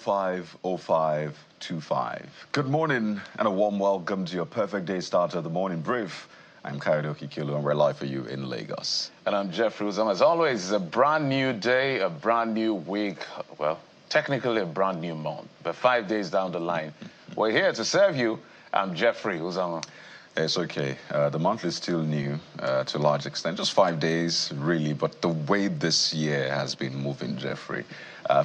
0805525. Good morning and a warm welcome to your perfect day starter, the Morning Brief. I'm Karadoki Kilo and we're live for you in Lagos. And I'm Jeffrey Uzam. As always, it's a brand new day, a brand new week. Well, technically a brand new month, but 5 days down the line. We're here to serve you. I'm Jeffrey Uzam. It's okay. The month is still new to a large extent. Just 5 days, really. But the way this year has been moving, Jeffrey,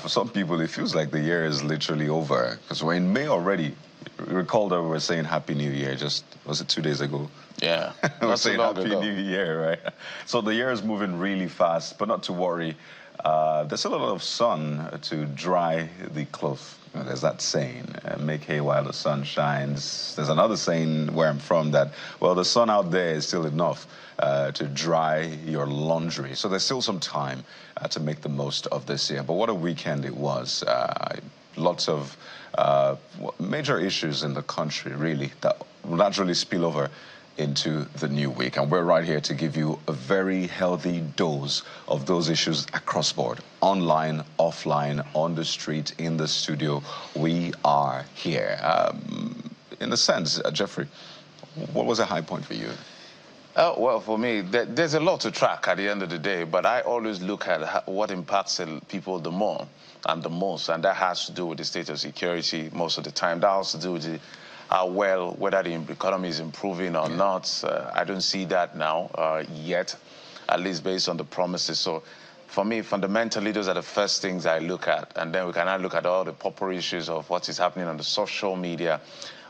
for some people, it feels like the year is literally over. Because we're in May already. Recall that we were saying Happy New Year just, was it 2 days ago? Yeah. We were saying Happy New Year, right? So the year is moving really fast, but not to worry. There's a lot of sun to dry the clothes. There's that saying, make hay while the sun shines. There's another saying where I'm from that, well, the sun out there is still enough to dry your laundry. So there's still some time to make the most of this year. But what a weekend it was. Lots of major issues in the country, really, that will naturally spill over into the new week. And we're right here to give you a very healthy dose of those issues across board. Online, offline, on the street, in the studio, we are here. In a sense, Jeffrey, what was a high point for you? Well, for me, there's a lot to track at the end of the day, but I always look at what impacts people the more and the most, and that has to do with the state of security most of the time. That has to do with the whether the economy is improving or not. I don't see that now yet, at least based on the promises. So for me, fundamentally, those are the first things I look at. And then we can now look at all the proper issues of what is happening on the social media.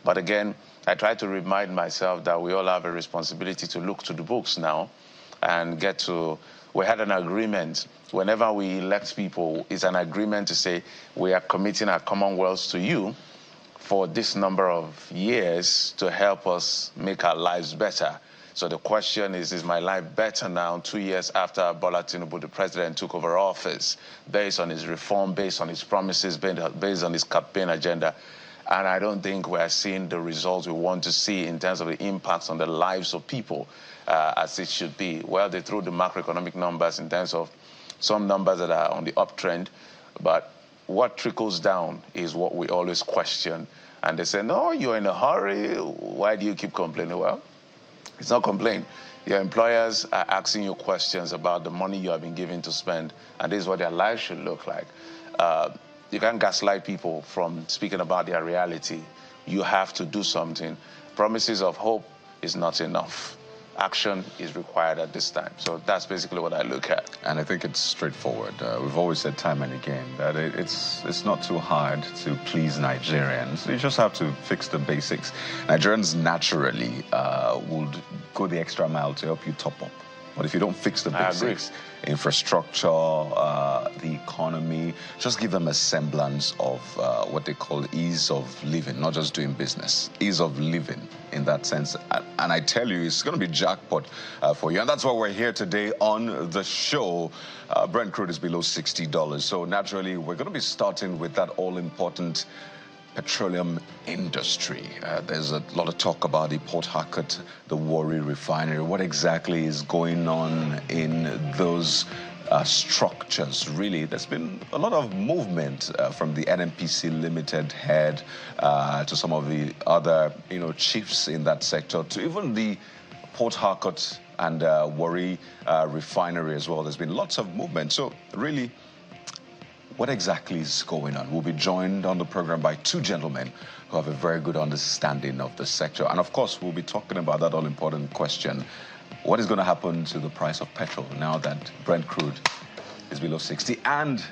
But again, I try to remind myself that we all have a responsibility to look to the books now and get to, we had an agreement. Whenever we elect people, it's an agreement to say we are committing our commonwealth to you for this number of years to help us make our lives better. So the question is my life better now, 2 years after Bola Tinubu, the president, took over office, based on his reform, based on his promises, based on his campaign agenda? And I don't think we're seeing the results we want to see in terms of the impacts on the lives of people as it should be. Well, they threw the macroeconomic numbers in terms of some numbers that are on the uptrend, but what trickles down is what we always question. And they say, no, you're in a hurry. Why do you keep complaining? Well, it's not complaint. Your employers are asking you questions about the money you have been given to spend, and this is what their lives should look like. You can't gaslight people from speaking about their reality. You have to do something. Promises of hope is not enough. Action is required at this time. So that's basically what I look at. And I think it's straightforward. We've always said time and again that it's not too hard to please Nigerians. You just have to fix the basics. Nigerians naturally would go the extra mile to help you top up. But if you don't fix the basics, infrastructure, the economy, just give them a semblance of what they call ease of living, not just doing business, ease of living in that sense. And I tell you, it's going to be jackpot for you. And that's why we're here today on the show. Brent crude is below $60. So naturally, we're going to be starting with that all-important petroleum industry. There's a lot of talk about the Port Harcourt, the Warri Refinery. What exactly is going on in those structures? Really, there's been a lot of movement from the NNPC Limited head to some of the other, chiefs in that sector, to even the Port Harcourt and Warri Refinery as well. There's been lots of movement. So really, what exactly is going on? We'll be joined on the program by two gentlemen who have a very good understanding of the sector. And of course, we'll be talking about that all-important question. What is going to happen to the price of petrol now that Brent crude is below 60, and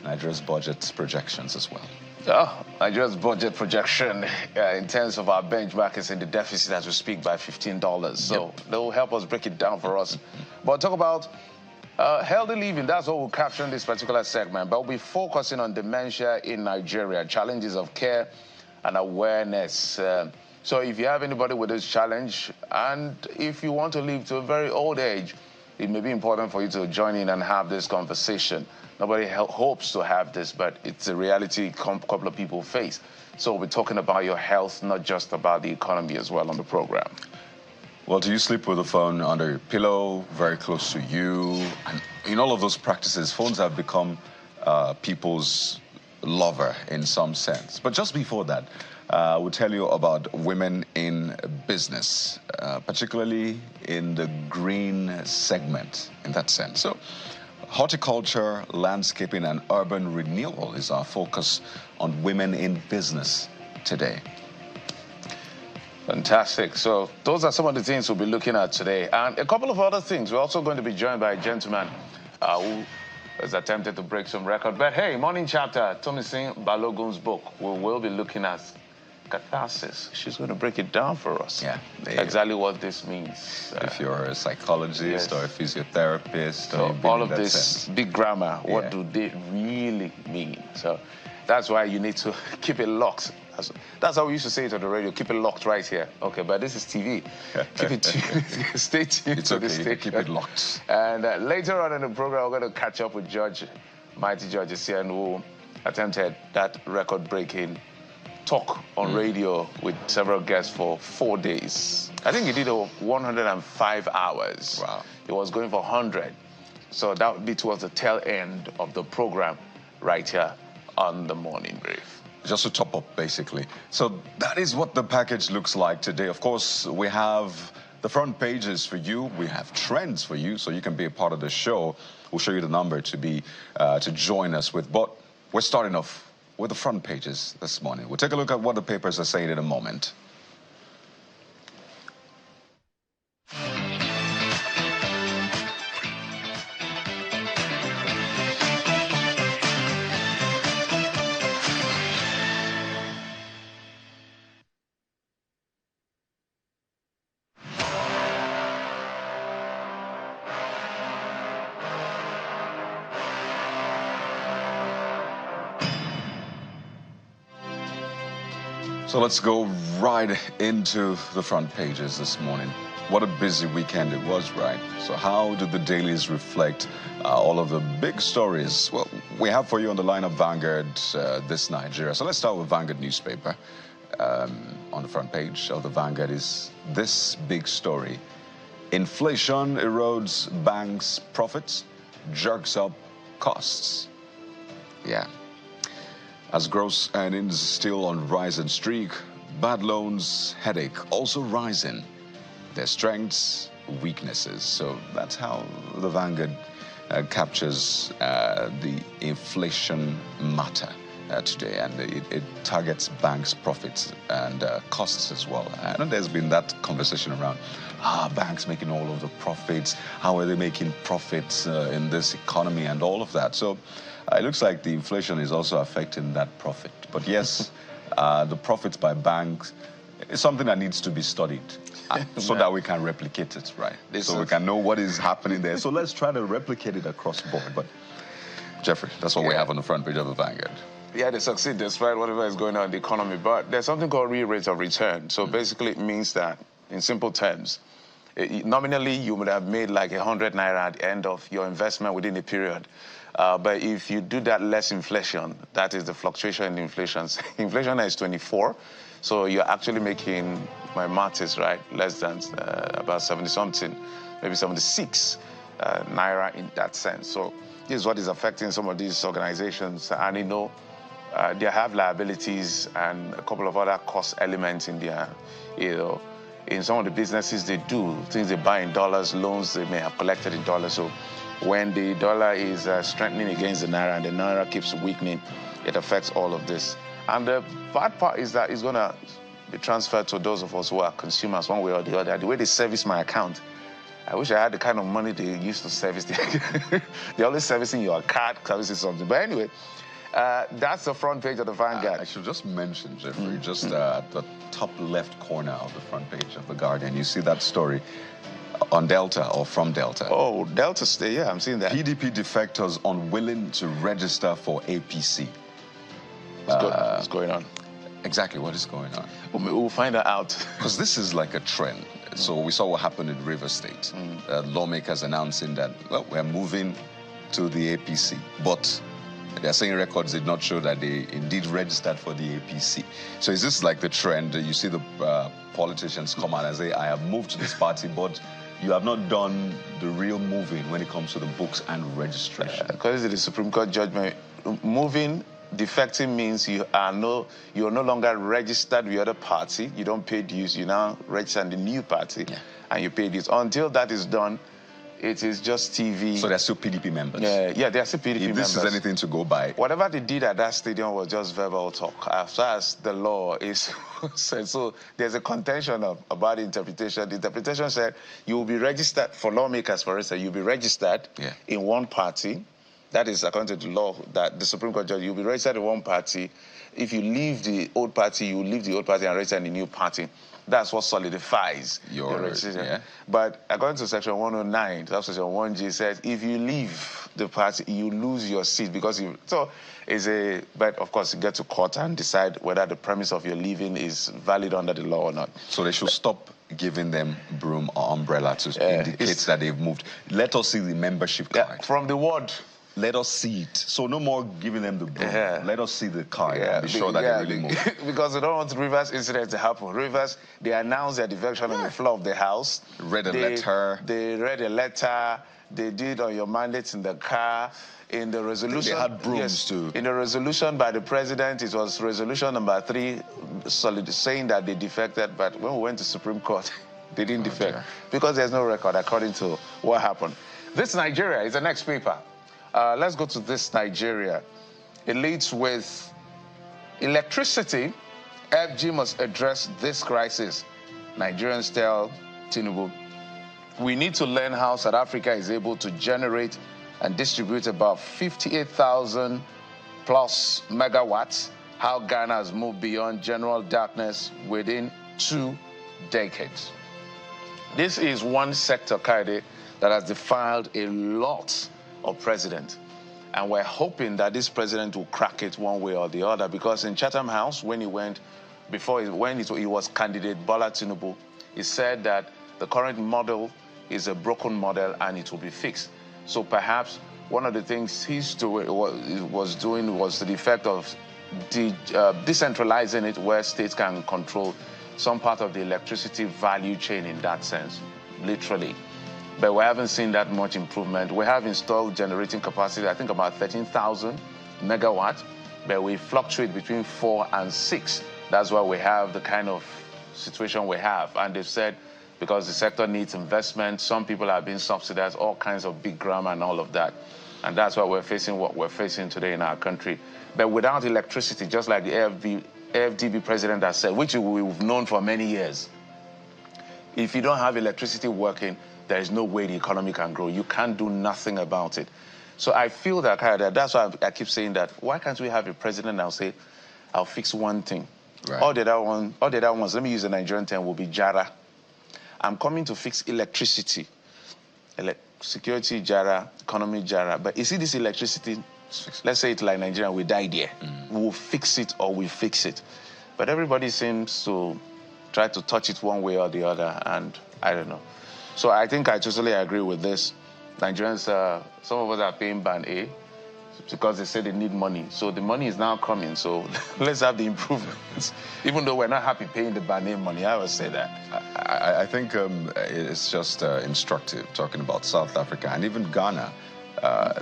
Nigeria's budget projections as well? Nigeria's budget projection in terms of our benchmark is in the deficit as we speak by $15. So that will help us break it down for us. But talk about healthy living, that's what we'll capture in this particular segment. But we'll be focusing on dementia in Nigeria, challenges of care and awareness. So if you have anybody with this challenge, and if you want to live to a very old age, it may be important for you to join in and have this conversation. Nobody hopes to have this, but it's a reality a couple of people face. So we'll be talking about your health, not just about the economy as well on the program. Well, do you sleep with a phone under your pillow, very close to you? And in all of those practices, phones have become people's lover in some sense. But just before that, we'll tell you about women in business, particularly in the green segment in that sense. So horticulture, landscaping, and urban renewal is our focus on women in business today. Fantastic. So those are some of the things we'll be looking at today. And a couple of other things. We're also going to be joined by a gentleman who has attempted to break some record. But hey, morning chapter, Tomisin Balogun's book. We will be looking at catharsis. She's going to break it down for us. Yeah. Exactly what this means. If you're a psychologist or a physiotherapist. So all of this sense. Big grammar, what do they really mean? So that's why you need to keep it locked. That's how we used to say it on the radio. Keep it locked right here. Okay, but this is TV. Keep it tuned. Stay tuned to the station. Keep it locked. And later on in the program, we're going to catch up with Mighty George Essien, who attempted that record-breaking talk on radio with several guests for 4 days. I think he did 105 hours. Wow. He was going for 100. So that would be towards the tail end of the program right here on the Morning Brief. Just to top up, basically. So that is what the package looks like today. Of course, we have the front pages for you. We have trends for you, so you can be a part of the show. We'll show you the number to join us with. But we're starting off with the front pages this morning. We'll take a look at what the papers are saying in a moment. So let's go right into the front pages this morning. What a busy weekend it was, right? So how do the dailies reflect all of the big stories? Well, we have for you on the line of Vanguard this Nigeria. So let's start with Vanguard newspaper. On the front page of the Vanguard is this big story. Inflation erodes banks' profits, jerks up costs. Yeah. As gross earnings still on rise and streak, bad loans, headache also rising. Their strengths, weaknesses. So that's how the Vanguard captures the inflation matter today, and it targets banks' profits and costs as well. I know there's been that conversation around, banks making all of the profits, how are they making profits in this economy and all of that. So it looks like the inflation is also affecting that profit. But yes, the profits by banks is something that needs to be studied so that we can replicate it, right? So we can know what is happening there. So let's try to replicate it across the board. But Jeffrey, that's what we have on the front page of the Vanguard. Yeah, they succeed despite whatever is going on in the economy. But there's something called real rate of return. So basically it means that, in simple terms, nominally you would have made like 100 naira at the end of your investment within a period. But if you do that less inflation, that is the fluctuation in inflation. Inflation is 24. So you're actually making, my math is right, less than about 70-something, maybe 76 naira in that sense. So this is what is affecting some of these organizations. And you know, they have liabilities and a couple of other cost elements in their, you know, in some of the businesses they do, things they buy in dollars, loans they may have collected in dollars. So when the dollar is strengthening against the naira and the naira keeps weakening, it affects all of this. And the bad part is that it's going to be transferred to those of us who are consumers one way or the other. The way they service my account, I wish I had the kind of money they used to service. They're always servicing your card, servicing something. But anyway, that's the front page of the Vanguard. I should just mention, Jeffrey, just at the top left corner of the front page of the Guardian, you see that story on Delta or from Delta. Oh, Delta State, yeah, I'm seeing that. PDP defectors unwilling to register for APC. What's going on? Exactly what is going on. We'll find that out. Because this is like a trend. So we saw what happened in River State. Lawmakers announcing that, well, we're moving to the APC. But they're saying records did not show that they indeed registered for the APC. So is this like the trend? You see the politicians come out and say, I have moved to this party, but you have not done the real moving when it comes to the books and registration. According to the Supreme Court judgment, moving defecting means you're no longer registered with the other party. You don't pay dues. You now register in the new party, and you pay dues. Until that is done, it is just TV. So they're still PDP members? Yeah, they're still PDP members. If this is anything to go by. Whatever they did at that stadium was just verbal talk, as far as the law is said. So there's a contention about the interpretation. The interpretation said you will be registered, for lawmakers, for instance, you'll be registered in one party. That is according to the law that the Supreme Court judge, you'll be registered in one party. If you leave the old party, you leave the old party and register in the new party. That's what solidifies your registration. Yeah. But according to Section 109, Section 1G says if you leave the party, you lose your seat because you. So it's a. But of course, you get to court and decide whether the premise of your leaving is valid under the law or not. So they should stop giving them broom or umbrella to indicate that they've moved. Let us see the membership card. From the word. Let us see it. So no more giving them the broom. Let us see the card and be sure that they really move. Because they don't want Rivers incident to happen. Rivers, they announced their defection on the floor of the house. Read a letter. They read a letter. They did on your mandates in the car. In the resolution, they had brooms too. In the resolution by the president, it was resolution number 3, saying that they defected. But when we went to Supreme Court, they didn't defect because there's no record according to what happened. This Nigeria is the next paper. Let's go to this Nigeria. It leads with electricity. FG must address this crisis. Nigerians tell Tinubu, we need to learn how South Africa is able to generate and distribute about 58,000 plus megawatts, how Ghana has moved beyond general darkness within 2 decades. This is one sector, Kaide, that has defiled a lot of president. And we're hoping that this president will crack it one way or the other, because in Chatham House, when he went, when he was candidate Bola Tinubu, he said that the current model is a broken model and it will be fixed. So perhaps one of the things was to the effect of decentralizing it, where states can control some part of the electricity value chain in that sense, literally. But we haven't seen that much improvement. We have installed generating capacity, I think about 13,000 megawatts, but we fluctuate between 4 and 6. That's why we have the kind of situation we have. And they've said, because the sector needs investment, some people are being subsidized, all kinds of big grammar and all of that. And that's why we're facing what we're facing today in our country. But without electricity, just like the AFDB president has said, which we've known for many years, if you don't have electricity working, there is no way the economy can grow. You can't do nothing about it. So I feel that that's why I keep saying that. Why can't we have a president now say, I'll fix one thing? Right. All the other ones, let me use the Nigerian term, will be Jara. I'm coming to fix electricity. Security Jara, economy Jara. But you see this electricity, let's say it like Nigeria, we died there. We'll fix it or we fix it. But everybody seems to try to touch it one way or the other, and I don't know. So I think I totally agree with this. Nigerians, some of us are paying Band A because they say they need money. So the money is now coming, so let's have the improvements. Even though we're not happy paying the Band A money, I would say that. I think it's just instructive talking about South Africa and even Ghana.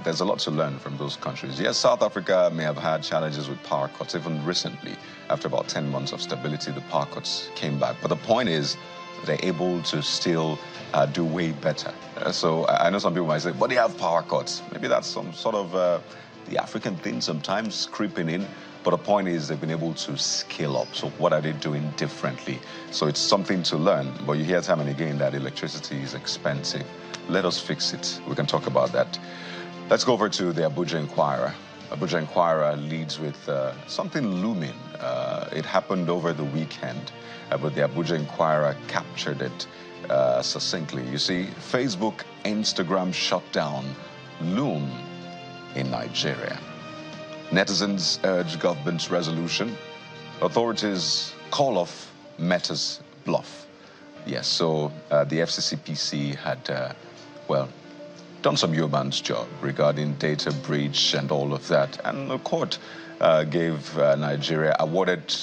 There's a lot to learn from those countries. Yes, South Africa may have had challenges with power cuts. Even recently, after about 10 months of stability, the power cuts came back. But the point is, they're able to still do way better. So I know some people might say, but they have power cuts. Maybe that's some sort of the African thing sometimes creeping in. But the point is they've been able to scale up. So what are they doing differently? So it's something to learn. But you hear time and again that electricity is expensive. Let us fix it. We can talk about that. Let's go over to the Abuja Inquirer. Abuja Inquirer leads with something looming. It happened over the weekend, but the Abuja Inquirer captured it succinctly. You see, Facebook, Instagram shutdown loom in Nigeria. Netizens urge government's resolution. Authorities call off Meta's bluff. Yes, so the FCCPC had, done some yeoman's job regarding data breach and all of that. And the court gave Nigeria, awarded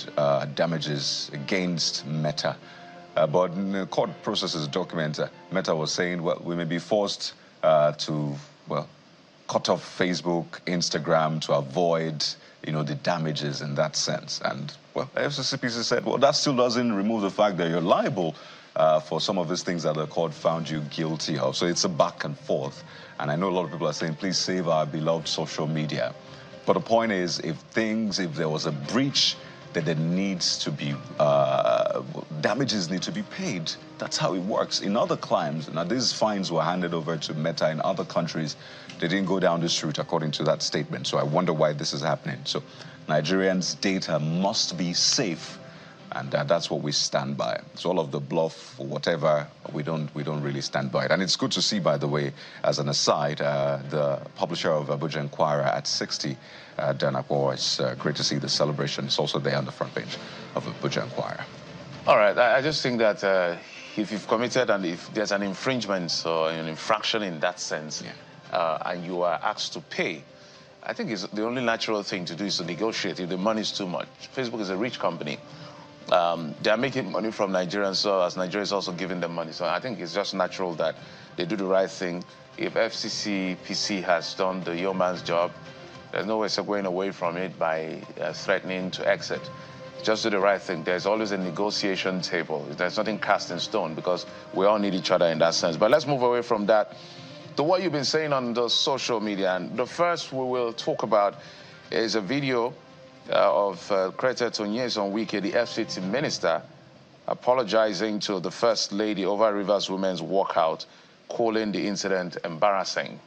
damages against Meta. But in the court processes document, Meta was saying, well, we may be forced to, cut off Facebook, Instagram to avoid the damages in that sense. And, well, FCCPC said, well, that still doesn't remove the fact that you're liable for some of these things that the court found you guilty of. So it's a back and forth. And I know a lot of people are saying, please save our beloved social media. But the point is, if there was a breach, that there needs to be, damages need to be paid. That's how it works. In other climes, now these fines were handed over to Meta in other countries. They didn't go down this route according to that statement. So I wonder why this is happening. So Nigerians' data must be safe. And that's what we stand by. So all of the bluff or whatever, we don't really stand by it. And it's good to see, by the way, as an aside, the publisher of Abuja Inquirer at 60, Danakwo, it's great to see the celebration. It's also there on the front page of Abuja Inquirer. All right, I just think that if you've committed and if there's an infringement or an infraction in that sense, and you are asked to pay, I think the only natural thing to do is to negotiate if the money is too much. Facebook is a rich company. They are making money from Nigerians, so as Nigeria is also giving them money. So I think it's just natural that they do the right thing. If FCCPC has done the yeoman's job, there's no way of going away from it by threatening to exit. Just do the right thing. There's always a negotiation table. There's nothing cast in stone because we all need each other in that sense. But let's move away from that to what you've been saying on the social media. And the first we will talk about is a video of Creator Tonyeson Wike, the FCT minister, apologizing to the First Lady over Rivers Women's walkout, calling the incident embarrassing.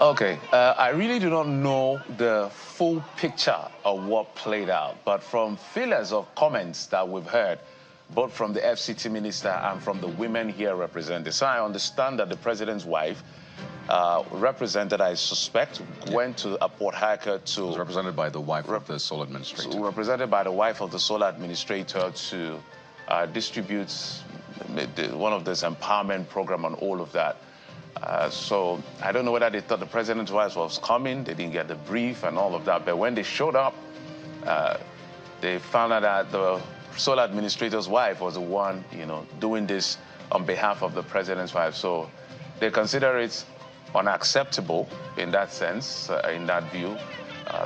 Okay, I really do not know the full picture of what played out, but from feelers of comments that we've heard, both from the FCT minister and from the women here represented, so I understand that the president's wife, represented, I suspect, went to a Port Harcourt to... It was represented by the wife of the sole administrator. Represented by the wife of the sole administrator to distribute one of this empowerment program and all of that. So I don't know whether they thought the president's wife was coming. They didn't get the brief and all of that. But when they showed up, they found out that the sole administrator's wife was the one, doing this on behalf of the president's wife. So they consider it unacceptable in that sense, in that view,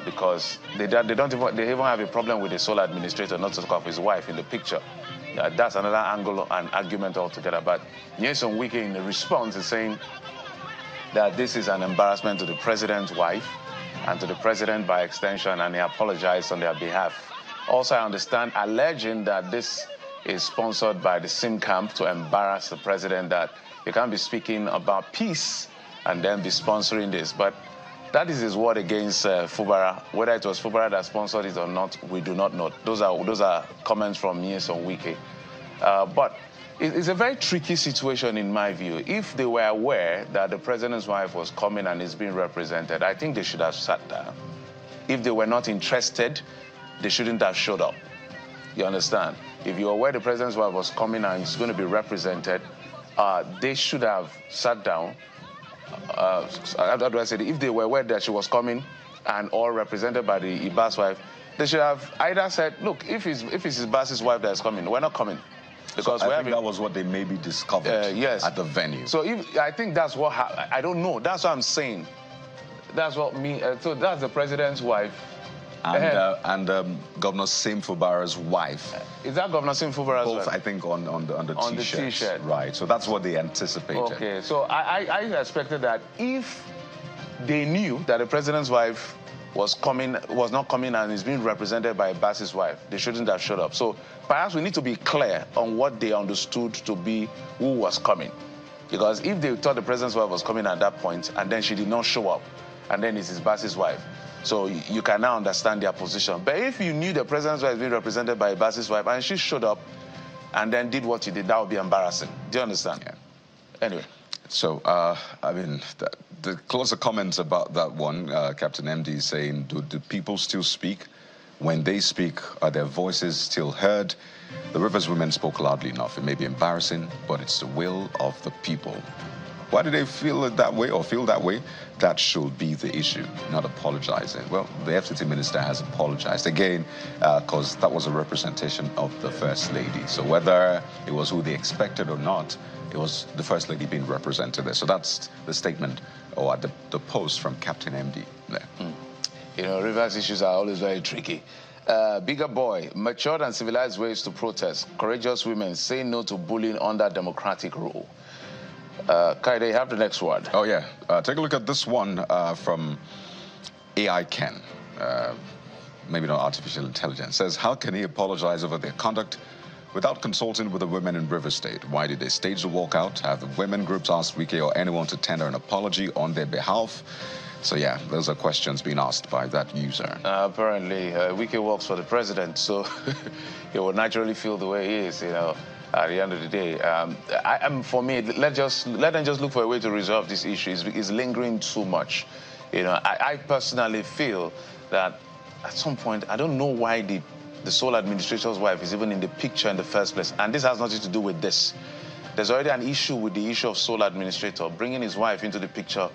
because they even have a problem with the sole administrator, not to talk of his wife in the picture. That's another angle and argument altogether. But Nyesom Wike, in the response, is saying that this is an embarrassment to the president's wife and to the president by extension, and he apologized on their behalf. Also, I understand alleging that this is sponsored by the Sim camp to embarrass the president, that you can't be speaking about peace and then be sponsoring this. But that is his word against Fubara. Whether it was Fubara that sponsored it or not, we do not know. Those are comments from Nyesom Wike. But it's a very tricky situation in my view. If they were aware that the president's wife was coming and is being represented, I think they should have sat down. If they were not interested, they shouldn't have showed up. You understand? If you're aware the president's wife was coming and is going to be represented, they should have sat down. How do I say it? If they were aware that she was coming and all represented by the Ibas wife, they should have either said, look, if it's Ibas's wife that is coming, we're not coming. Because so I think that was what they maybe discovered yes. at the venue. So I think that's what happened. I don't know. That's what I'm saying. That's what so that's the president's wife. And Governor Sim Fubara's wife. Is that Governor Sim Fubara's wife? Both, I think, on the T-shirt. On the T-shirt. Right. So that's what they anticipated. Okay. So I expected that if they knew that the president's wife was not coming and is being represented by Bass's wife, they shouldn't have showed up. So perhaps we need to be clear on what they understood to be who was coming. Because if they thought the president's wife was coming at that point and then she did not show up, and then it's his Bass's wife, so you can now understand their position. But if you knew the president's wife was being represented by Bass's wife and she showed up and then did what she did, that would be embarrassing. Do you understand? Yeah. Anyway. So, I mean, the closer comments about that one, Captain MD is saying, do people still speak? When they speak, are their voices still heard? The Rivers women spoke loudly enough. It may be embarrassing, but it's the will of the people. Why do they feel it that way or feel that way? That should be the issue, not apologizing. Well, the FCT minister has apologized again because that was a representation of the First Lady. So whether it was who they expected or not, it was the First Lady being represented there. So that's the statement or the post from Captain MD there. You know, Rivers issues are always very tricky. Bigger boy, matured and civilized ways to protest. Courageous women say no to bullying under democratic rule. Kaide, you have the next word. Oh, yeah. Take a look at this one from AI Ken. Maybe not artificial intelligence. Says, how can he apologize over their conduct without consulting with the women in River State? Why did they stage the walkout? Have the women groups asked Wike or anyone to tender an apology on their behalf? So, yeah, those are questions being asked by that user. Apparently, Wike works for the president, so he will naturally feel the way he is, you know. At the end of the day, for me, let them just look for a way to resolve this issue. It's lingering too much. You know, I personally feel that at some point, I don't know why the sole administrator's wife is even in the picture in the first place. And this has nothing to do with this. There's already an issue with the issue of sole administrator. Bringing his wife into the picture,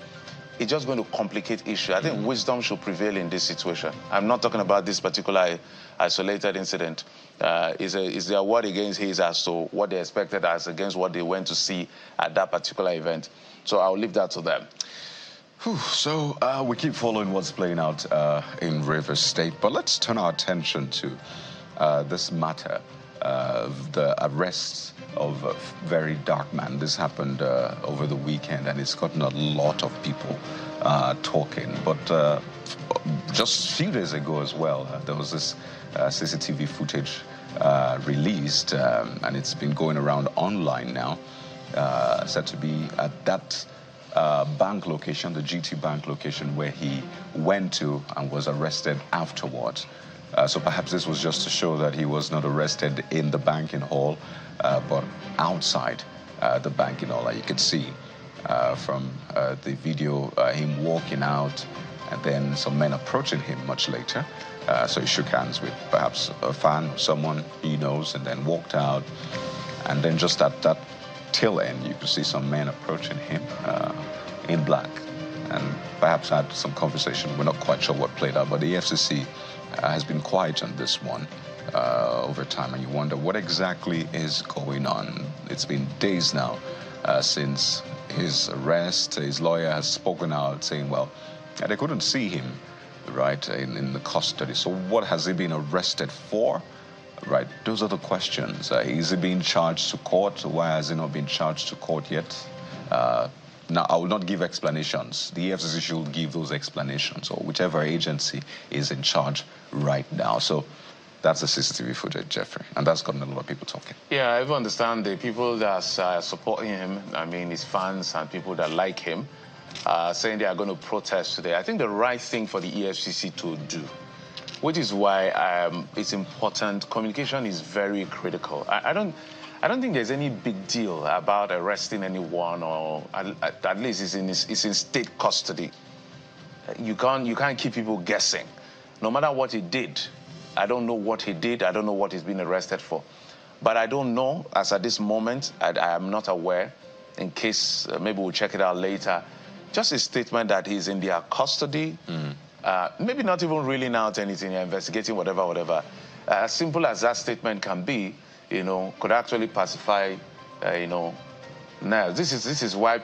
it's just going to complicate issue. I think wisdom should prevail in this situation. I'm not talking about this particular isolated incident. Is their word against his as to what they expected as against what they went to see at that particular event. So I'll leave that to them. So we keep following what's playing out in River State, but let's turn our attention to this matter, the arrests of a very dark man. This happened over the weekend, and it's gotten a lot of people talking. But just a few days ago as well, there was this CCTV footage released, and it's been going around online now, said to be at that bank location, the GT Bank location, where he went to and was arrested afterwards. So perhaps this was just to show that he was not arrested in the banking hall, but outside the banking hall. You could see from the video him walking out, and then some men approaching him much later. So he shook hands with perhaps a fan, someone he knows, and then walked out. And then just at that tail end, you could see some men approaching him in black, and perhaps had some conversation. We're not quite sure what played out, but the EFCC has been quiet on this one over time, and you wonder what exactly is going on. It's been days now since his arrest. His lawyer has spoken out saying, well, they couldn't see him, right, in the custody. So what has he been arrested for? Right, those are the questions. Is he being charged to court? Why has he not been charged to court yet? Now, I will not give explanations. The EFCC should give those explanations, or whichever agency is in charge right now. So that's the CCTV footage, Jeffrey, and that's gotten a lot of people talking. Yeah, I even understand the people that are supporting him, I mean his fans and people that like him, saying they are going to protest today. I think the right thing for the EFCC to do, which is why it's important. Communication is very critical. I don't think there's any big deal about arresting anyone, or at least it's in state custody. You can't keep people guessing. No matter what he did, I don't know what he did. I don't know what he's been arrested for. But I don't know, as at this moment, I am not aware, in case maybe we'll check it out later, just a statement that he's in their custody. Maybe not even ruling out anything, investigating whatever. As simple as that statement can be, you know, could actually pacify, you know. Now, this is why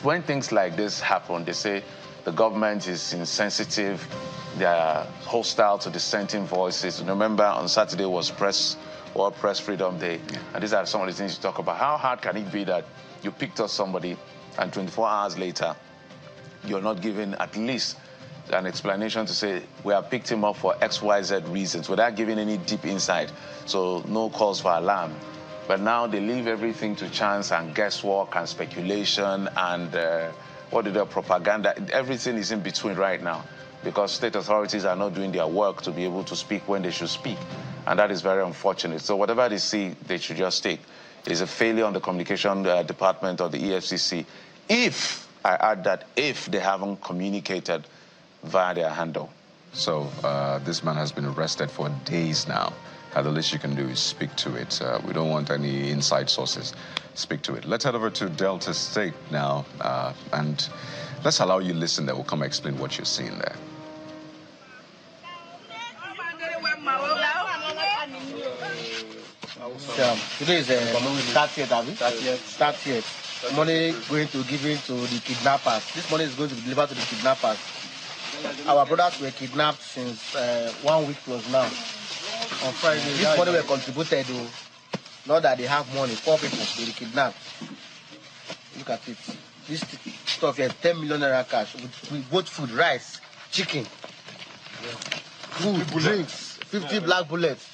when things like this happen, they say the government is insensitive, they are hostile to dissenting voices. Remember, on Saturday was World Press Freedom Day, and these are some of the things you talk about. How hard can it be that you picked up somebody and 24 hours later, you're not giving at least an explanation to say, we have picked him up for XYZ reasons, without giving any deep insight, so no cause for alarm. But now they leave everything to chance and guesswork and speculation and propaganda. Everything is in between right now, because state authorities are not doing their work to be able to speak when they should speak. And that is very unfortunate. So whatever they see, they should just take. It is a failure on the communication department of the EFCC. If, I add that, if they haven't communicated via their handle. So this man has been arrested for days now. The least you can do is speak to it. We don't want any inside sources. Speak to it. Let's head over to Delta State now, and let's allow you listen there. We'll come explain what you're seeing there. Today is 30th, have you? 30th. Money going to give in to the kidnappers. This money is going to be delivered to the kidnappers. Our brothers were kidnapped since 1 week plus now. On Friday, this money were contributed to. Not that they have money. 4 people, they were kidnapped. Look at it. This stuff here, 10 million naira cash with both food, rice, chicken, food, drinks, 50 black bullets.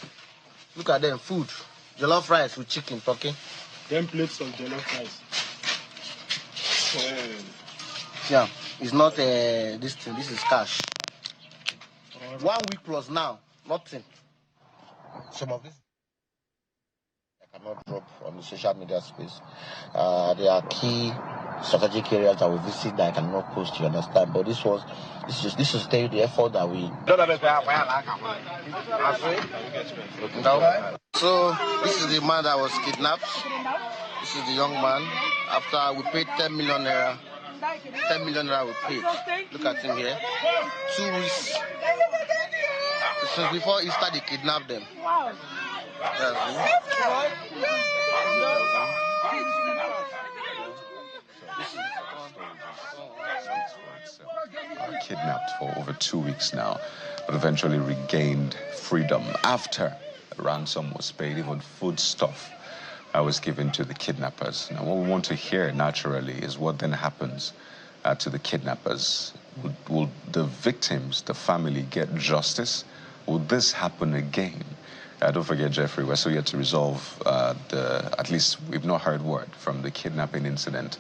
Look at them, food, jollof rice with chicken, turkey. 10 plates of jollof rice. Yeah, it's not this thing, this is cash. 1 week plus now, nothing. Some of this I cannot drop on the social media space. There are key strategic areas that we visit that I cannot post, you understand? But this will tell you the effort that we. So this is the man that was kidnapped. This is the young man. After we paid 10 million naira. 10 million naira we paid. Look at him here. 2 weeks. Since before Easter they kidnapped them. Wow. Kidnapped for over 2 weeks now, but eventually regained freedom after a ransom was paid. Even food stuff was given to the kidnappers. Now, what we want to hear naturally is what then happens to the kidnappers. Will the victims, the family, get justice? Will this happen again? Don't forget, Jeffrey, we're still yet to resolve at least we've not heard word from the kidnapping incident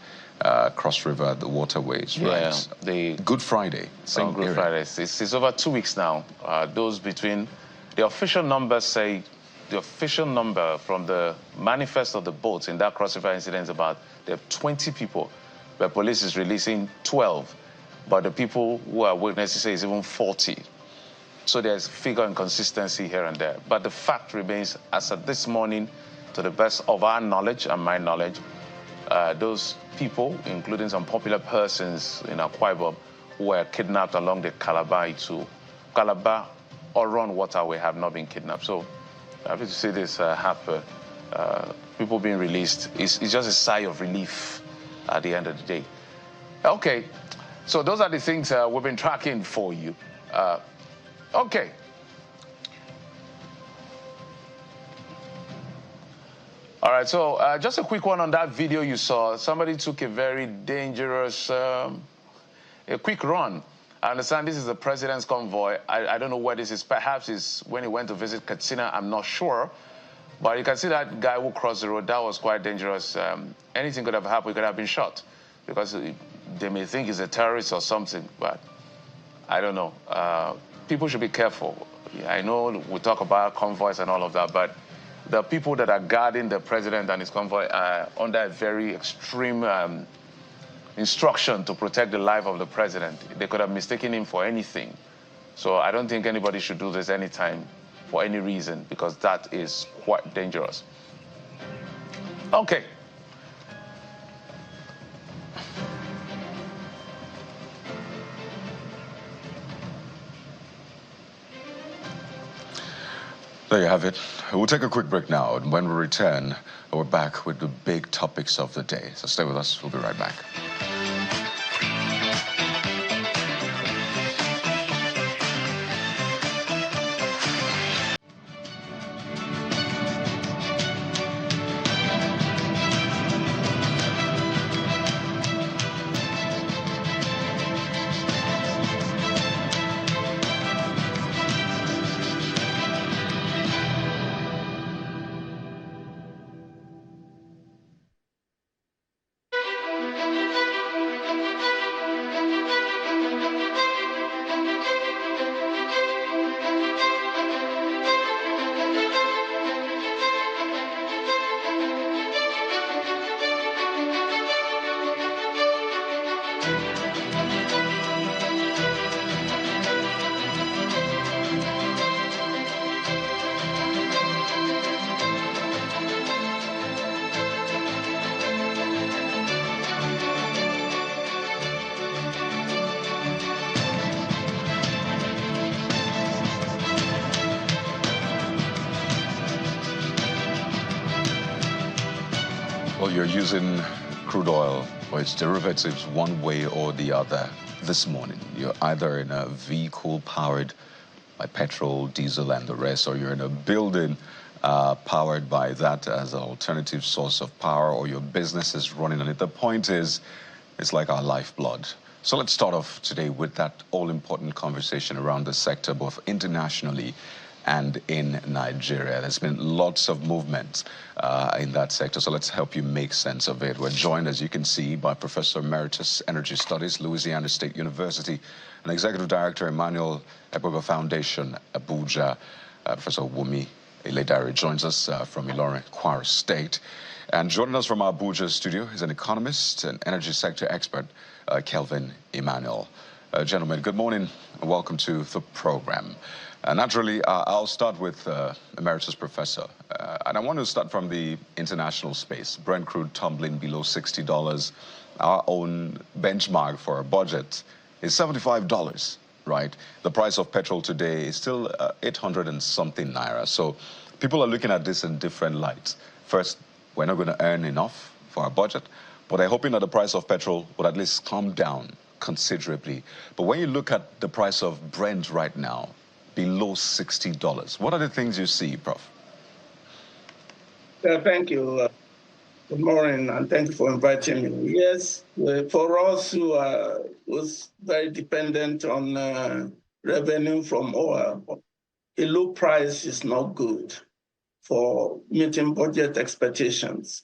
Cross River, the waterways, right? Yeah, the Good Friday. Good Friday. It's over 2 weeks now. Those between the official numbers say the official number from the manifest of the boats in that Cross River incident is about there are 20 people, but police is releasing 12. But the people who are witnesses say it's even 40. So there's figure inconsistency here and there. But the fact remains, as of this morning, to the best of our knowledge and my knowledge, those people, including some popular persons in Akwa Ibom, who were kidnapped along the Calabar or Run waterway have not been kidnapped. So happy to see this happen. People being released. It's just a sigh of relief at the end of the day. Okay, so those are the things we've been tracking for you. Okay. All right, so just a quick one on that video you saw. Somebody took a very dangerous, a quick run. I understand this is the president's convoy. I don't know where this is. Perhaps it's when he went to visit Katsina. I'm not sure. But you can see that guy who crossed the road. That was quite dangerous. Anything could have happened. He could have been shot because they may think he's a terrorist or something. But I don't know. People should be careful. I know we talk about convoys and all of that, but the people that are guarding the president and his convoy are under a very extreme instruction to protect the life of the president. They could have mistaken him for anything. So I don't think anybody should do this anytime for any reason, because that is quite dangerous. Okay. There you have it. We'll take a quick break now, and when we return, we're back with the big topics of the day. So stay with us. We'll be right back. Well, you're using crude oil or its derivatives one way or the other this morning. You're either in a vehicle powered by petrol, diesel, and the rest, or you're in a building powered by that as an alternative source of power, or your business is running on it. The point is, it's like our lifeblood. So let's start off today with that all-important conversation around the sector, both internationally and in Nigeria. There's been lots of movement in that sector, so let's help you make sense of it. We're joined, as you can see, by Professor Emeritus Energy Studies, Louisiana State University, and Executive Director, Emmanuel Ekpeba Foundation, Abuja. Professor Wumi Eledare joins us from Ilorin, Kwara State. And joining us from our Abuja studio is an economist and energy sector expert, Kelvin Emmanuel. Gentlemen, good morning and welcome to the program. Naturally, I'll start with Emeritus Professor. And I want to start from the international space. Brent crude tumbling below $60. Our own benchmark for a budget is $75, right? The price of petrol today is still 800 and something naira. So people are looking at this in different lights. First, we're not going to earn enough for our budget, but they're hoping that the price of petrol would at least come down considerably. But when you look at the price of Brent right now, below $60, what are the things you see, Prof? Thank you. Good morning, and thank you for inviting me. Yes, for us who was very dependent on revenue from oil, a low price is not good for meeting budget expectations.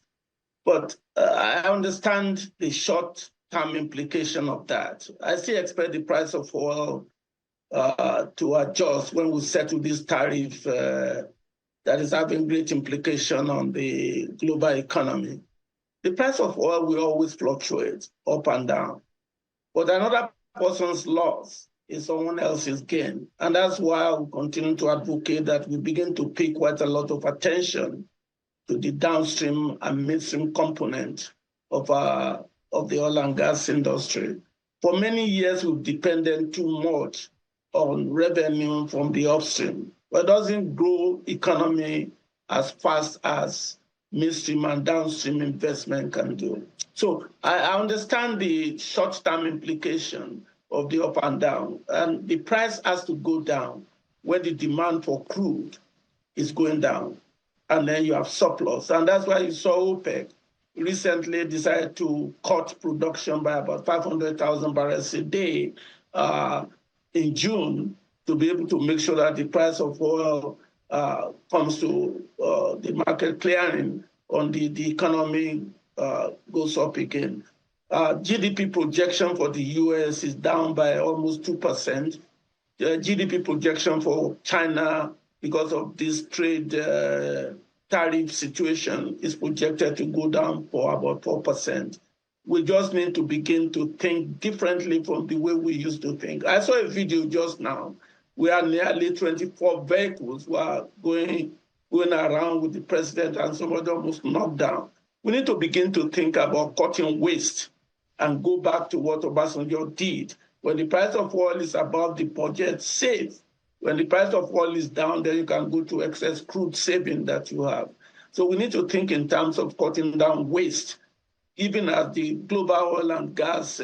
But I understand the short-term implication of that. I still expect the price of oil to adjust when we settle this tariff that is having great implication on the global economy. The price of oil will always fluctuate up and down, but another person's loss is someone else's gain. And that's why I continue to advocate that we begin to pay quite a lot of attention to the downstream and midstream component of the oil and gas industry. For many years, we've depended too much on revenue from the upstream, but it doesn't grow economy as fast as midstream and downstream investment can do. So I understand the short-term implication of the up and down, and the price has to go down when the demand for crude is going down, and then you have surplus. And that's why you saw OPEC recently decided to cut production by about 500,000 barrels a day in June to be able to make sure that the price of oil comes to the market clearing on the economy goes up again. GDP projection for the US is down by almost 2%. The GDP projection for China, because of this trade tariff situation, is projected to go down for about 4%. We just need to begin to think differently from the way we used to think. I saw a video just now where nearly 24 vehicles were going around with the president and somebody almost knocked down. We need to begin to think about cutting waste and go back to what Obasanjo did. When the price of oil is above the budget, save. When the price of oil is down, then you can go to excess crude saving that you have. So we need to think in terms of cutting down waste, even as the global oil and gas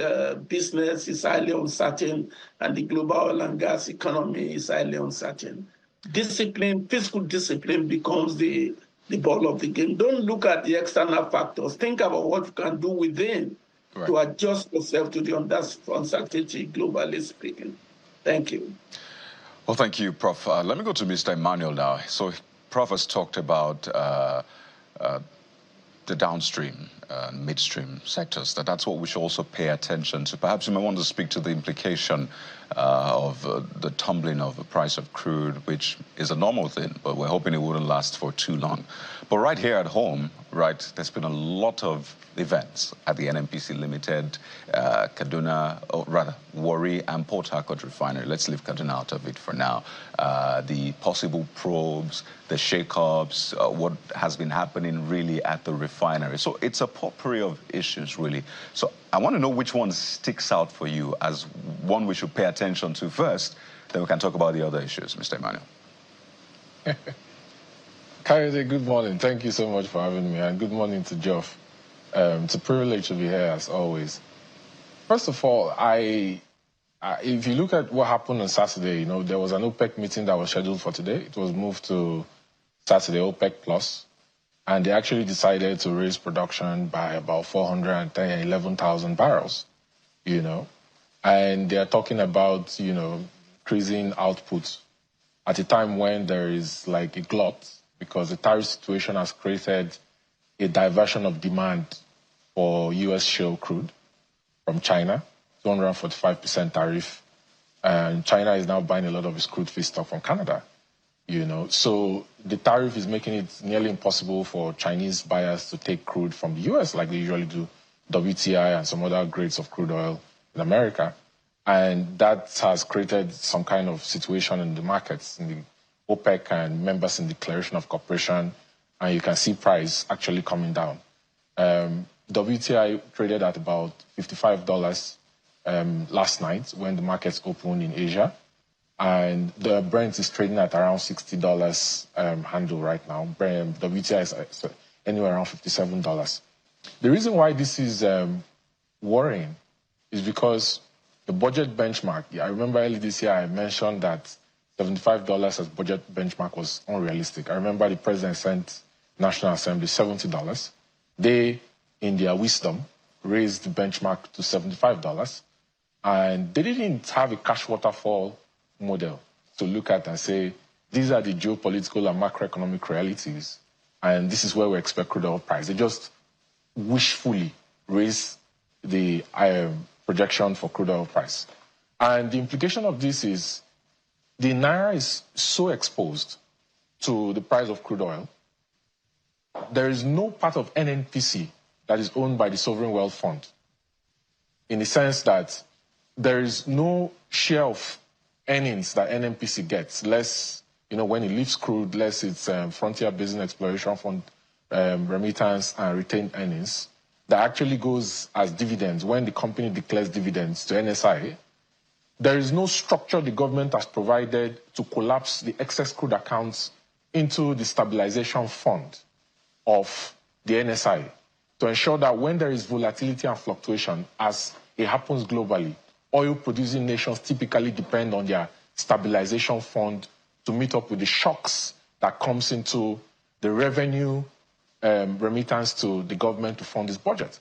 business is highly uncertain and the global oil and gas economy is highly uncertain. Discipline, fiscal discipline becomes the ball of the game. Don't look at the external factors. Think about what you can do within to adjust yourself to the uncertainty, globally speaking. Thank you. Well, thank you, Prof. Let me go to Mr. Emmanuel now. So Prof has talked about the downstream, midstream sectors, that's what we should also pay attention to. Perhaps you may want to speak to the implication of the tumbling of the price of crude, which is a normal thing, but we're hoping it wouldn't last for too long. But right here at home, there's been a lot of events at the NNPC Limited, Kaduna, or rather, Warri and Port Harcourt Refinery. Let's leave Kaduna out of it for now. The possible probes, the shake-ups, what has been happening really at the refinery. So it's a potpourri of issues, really. So I want to know which one sticks out for you as one we should pay attention to first, then we can talk about the other issues, Mr. Emmanuel. Kayode, good morning. Thank you so much for having me, and good morning to Geoff. It's a privilege to be here, as always. First of all, if you look at what happened on Saturday, there was an OPEC meeting that was scheduled for today. It was moved to Saturday, OPEC Plus, and they actually decided to raise production by about 411,000 barrels, and they're talking about, increasing output at a time when there is like a glut, because the tariff situation has created a diversion of demand for U.S. shale crude from China, 245% tariff. And China is now buying a lot of its crude feedstock from Canada, So the tariff is making it nearly impossible for Chinese buyers to take crude from the U.S. like they usually do, WTI and some other grades of crude oil in America. And that has created some kind of situation in the markets, in the OPEC and members in declaration of cooperation, and you can see price actually coming down. WTI traded at about $55 last night when the markets opened in Asia, and the Brent is trading at around $60 handle right now. WTI is anywhere around $57. The reason why this is worrying is because the budget benchmark, I remember earlier this year I mentioned that $75 as budget benchmark was unrealistic. I remember the president sent National Assembly $70. They, in their wisdom, raised the benchmark to $75, and they didn't have a cash waterfall model to look at and say, these are the geopolitical and macroeconomic realities, and this is where we expect crude oil price. They just wishfully raised the projection for crude oil price. And the implication of this is the Naira is so exposed to the price of crude oil. There is no part of NNPC that is owned by the Sovereign Wealth Fund, in the sense that there is no share of earnings that NNPC gets, less, when it leaves crude, less its Frontier Basin Exploration Fund remittance and retained earnings, that actually goes as dividends when the company declares dividends to NSI. There is no structure the government has provided to collapse the excess crude accounts into the stabilization fund of the NSI to ensure that when there is volatility and fluctuation, as it happens globally, oil-producing nations typically depend on their stabilization fund to meet up with the shocks that comes into the revenue remittance to the government to fund this budget.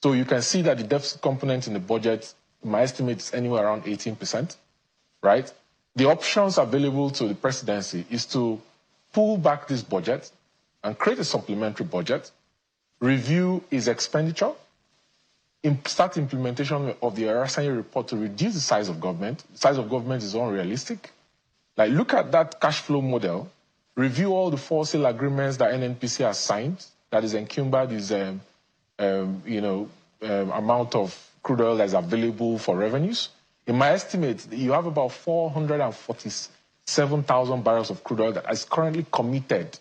So you can see that the deficit component in the budget, my estimate is anywhere around 18%, right? The options available to the presidency is to pull back this budget and create a supplementary budget, review its expenditure, start implementation of the Refinery report to reduce the size of government. The size of government is unrealistic. Like, look at that cash flow model, review all the for sale agreements that NNPC has signed, that is encumbered this amount of crude oil that is available for revenues. In my estimate, you have about 447,000 barrels of crude oil that is currently committed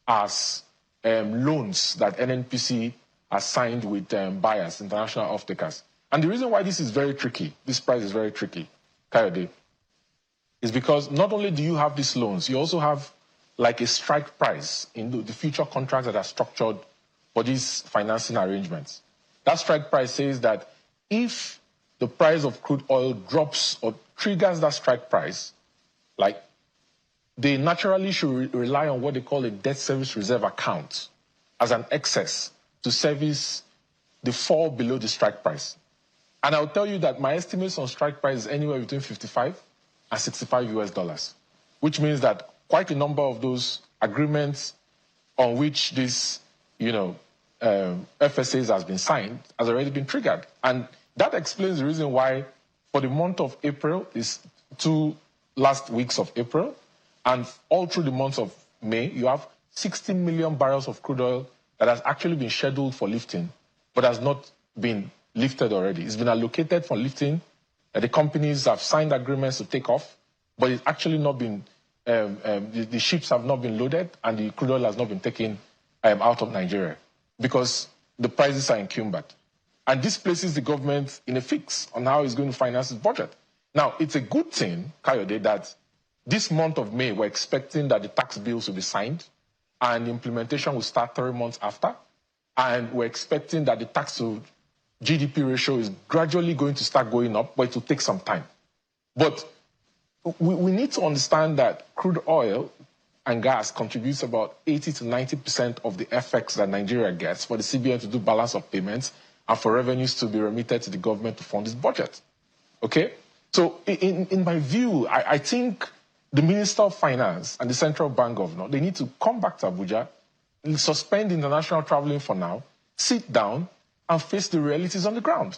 as loans that NNPC has signed with buyers, international off-takers. And the reason why this is very tricky, this price is very tricky, Kayode, is because not only do you have these loans, you also have like a strike price in the future contracts that are structured for these financing arrangements. That strike price says that if the price of crude oil drops or triggers that strike price, like, they naturally should rely on what they call a debt service reserve account as an excess to service the fall below the strike price. And I'll tell you that my estimates on strike price is anywhere between $55 and $65, which means that quite a number of those agreements on which this, FSAs has been signed has already been triggered. And that explains the reason why for the month of April, is 2 last weeks of April, and all through the month of May, you have 60 million barrels of crude oil that has actually been scheduled for lifting, but has not been lifted already. It's been allocated for lifting. The companies have signed agreements to take off, but it's actually not been, the ships have not been loaded, and the crude oil has not been taken out of Nigeria because the prices are encumbered. And this places the government in a fix on how it's going to finance its budget. Now, it's a good thing, Kayode, that this month of May, we're expecting that the tax bills will be signed and the implementation will start 3 months after. and we're expecting that the tax to GDP ratio is gradually going to start going up, but it will take some time. But we need to understand that crude oil and gas contributes about 80 to 90% of the FX that Nigeria gets for the CBN to do balance of payments and for revenues to be remitted to the government to fund its budget. Okay? So in my view, I think the Minister of Finance and the Central Bank Governor, they need to come back to Abuja, suspend international traveling for now, sit down and face the realities on the ground.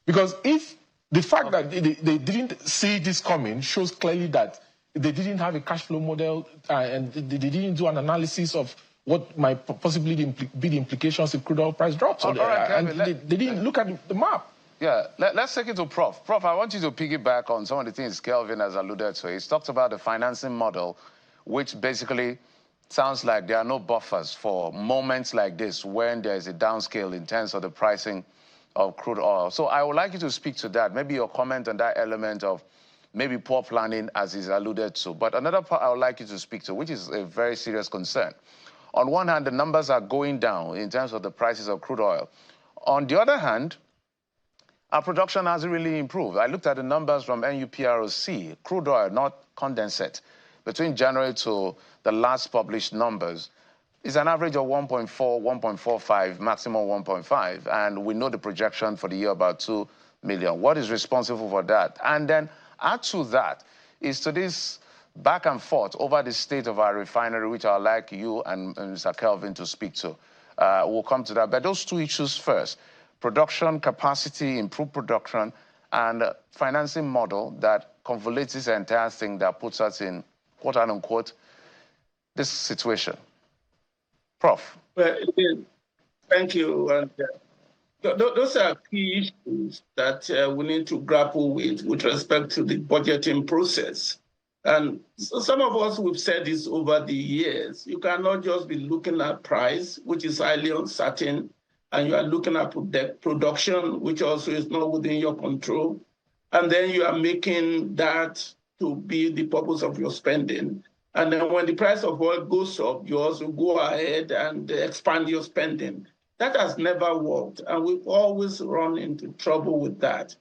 Because if the fact that they didn't see this coming shows clearly that they didn't have a cash flow model and they didn't do an analysis of what might possibly be the implications if crude oil price drops. They didn't look at the map. Yeah, let's take it to Prof. Prof, I want you to piggyback on some of the things Kelvin has alluded to. He's talked about the financing model, which basically sounds like there are no buffers for moments like this when there's a downscale in terms of the pricing of crude oil. So I would like you to speak to that, maybe your comment on that element of maybe poor planning as is alluded to. But another part I would like you to speak to, which is a very serious concern. On one hand, the numbers are going down in terms of the prices of crude oil. On the other hand, our production hasn't really improved. I looked at the numbers from NUPROC, crude oil, not condensate, between January to the last published numbers, is an average of 1.4, 1.45, maximum 1.5. And we know the projection for the year about 2 million. What is responsible for that? And then add to that is to this back and forth over the state of our refinery, which I'd like you and Mr. Kelvin to speak to. We'll come to that. But those two issues first. Production capacity, improved production, and financing model that convolutes this entire thing that puts us in, quote unquote, this situation. Prof. Well, thank you. And those are key issues that we need to grapple with respect to the budgeting process. And so some of us, we've said this over the years. You cannot just be looking at price, which is highly uncertain, and you are looking at production, which also is not within your control. And then you are making that to be the purpose of your spending. And then when the price of oil goes up, you also go ahead and expand your spending. That has never worked, and we've always run into trouble with that.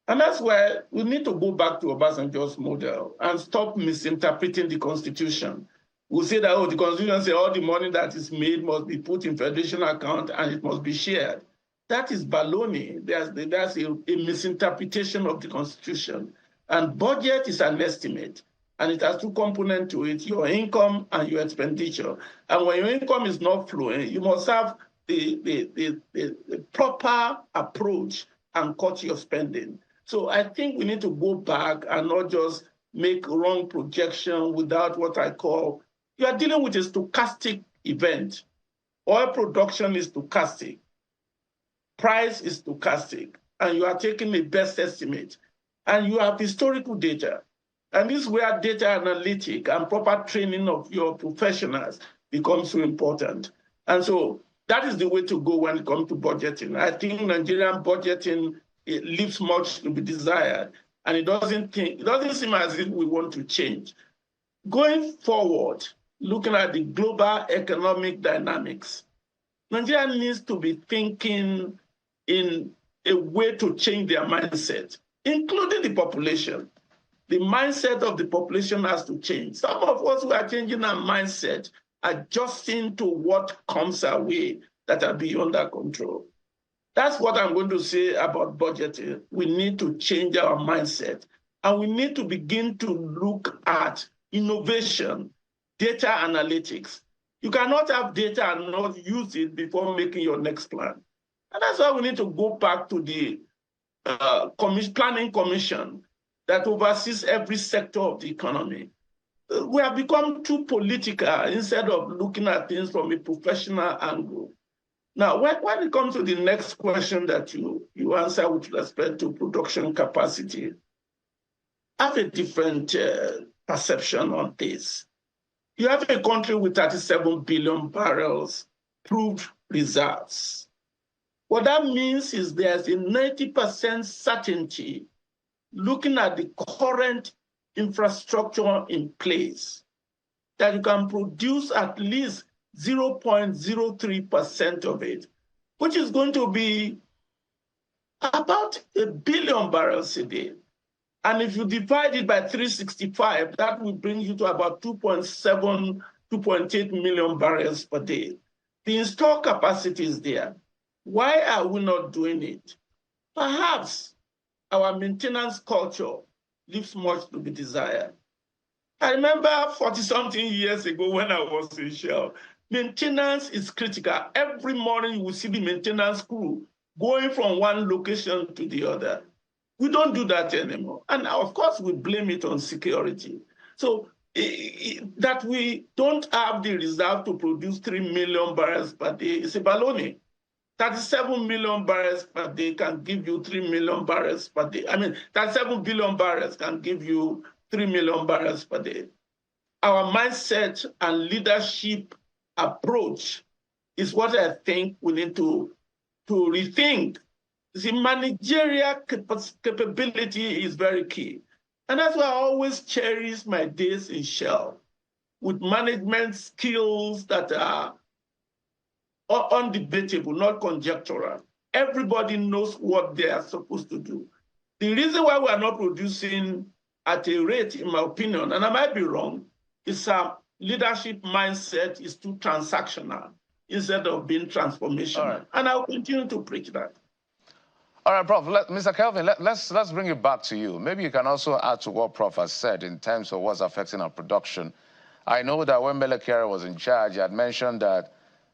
And that's why we need to go back to Obasanjo's model and stop misinterpreting the Constitution. We'll say that, oh, the Constitution says all the money that is made must be put in federation account and it must be shared. That is baloney. That's a misinterpretation of the Constitution. And budget is an estimate. And it has two components to it, your income and your expenditure. And when your income is not flowing, you must have the proper approach and cut your spending. So I think we need to go back and not just make wrong projection without what I call, you are dealing with a stochastic event. Oil production is stochastic. Price is stochastic. And you are taking a best estimate. And you have historical data. And this is where data analytic and proper training of your professionals becomes so important. And so that is the way to go when it comes to budgeting. I think Nigerian budgeting, it leaves much to be desired. And it doesn't seem as if we want to change. Going forward, looking at the global economic dynamics, Nigeria needs to be thinking in a way to change their mindset, including the population. The mindset of the population has to change. Some of us who are changing our mindset, adjusting to what comes our way that are beyond our control. That's what I'm going to say about budgeting. We need to change our mindset, and we need to begin to look at innovation, data analytics. You cannot have data and not use it before making your next plan. And that's why we need to go back to the planning commission that oversees every sector of the economy. We have become too political instead of looking at things from a professional angle. Now, when it comes to the next question that you answer with respect to production capacity, I have a different perception on this. You have a country with 37 billion barrels proved reserves. What that means is there's a 90% certainty looking at the current infrastructure in place that you can produce at least 0.03% of it, which is going to be about 1 billion barrels a day. And if you divide it by 365, that will bring you to about 2.7, 2.8 million barrels per day. The installed capacity is there. Why are we not doing it? Perhaps our maintenance culture leaves much to be desired. I remember 40-something years ago when I was in Shell, maintenance is critical. Every morning you will see the maintenance crew going from one location to the other. We don't do that anymore. And of course, we blame it on security. So that we don't have the reserve to produce 3 million barrels per day is a baloney. 37 million barrels per day can give you 3 million barrels per day. I mean, 37 billion barrels can give you 3 million barrels per day. Our mindset and leadership approach is what I think we need to rethink. The managerial capability is very key. And that's why I always cherish my days in Shell with management skills that are undebatable, not conjectural. Everybody knows what they are supposed to do. The reason why we are not producing at a rate, in my opinion, and I might be wrong, is our leadership mindset is too transactional instead of being transformational. Right. And I'll continue to preach that. All right, Prof. Mr. Kelvin, let's bring it back to you. Maybe you can also add to what Prof has said in terms of what's affecting our production. I know that when Melekere was in charge, he had mentioned that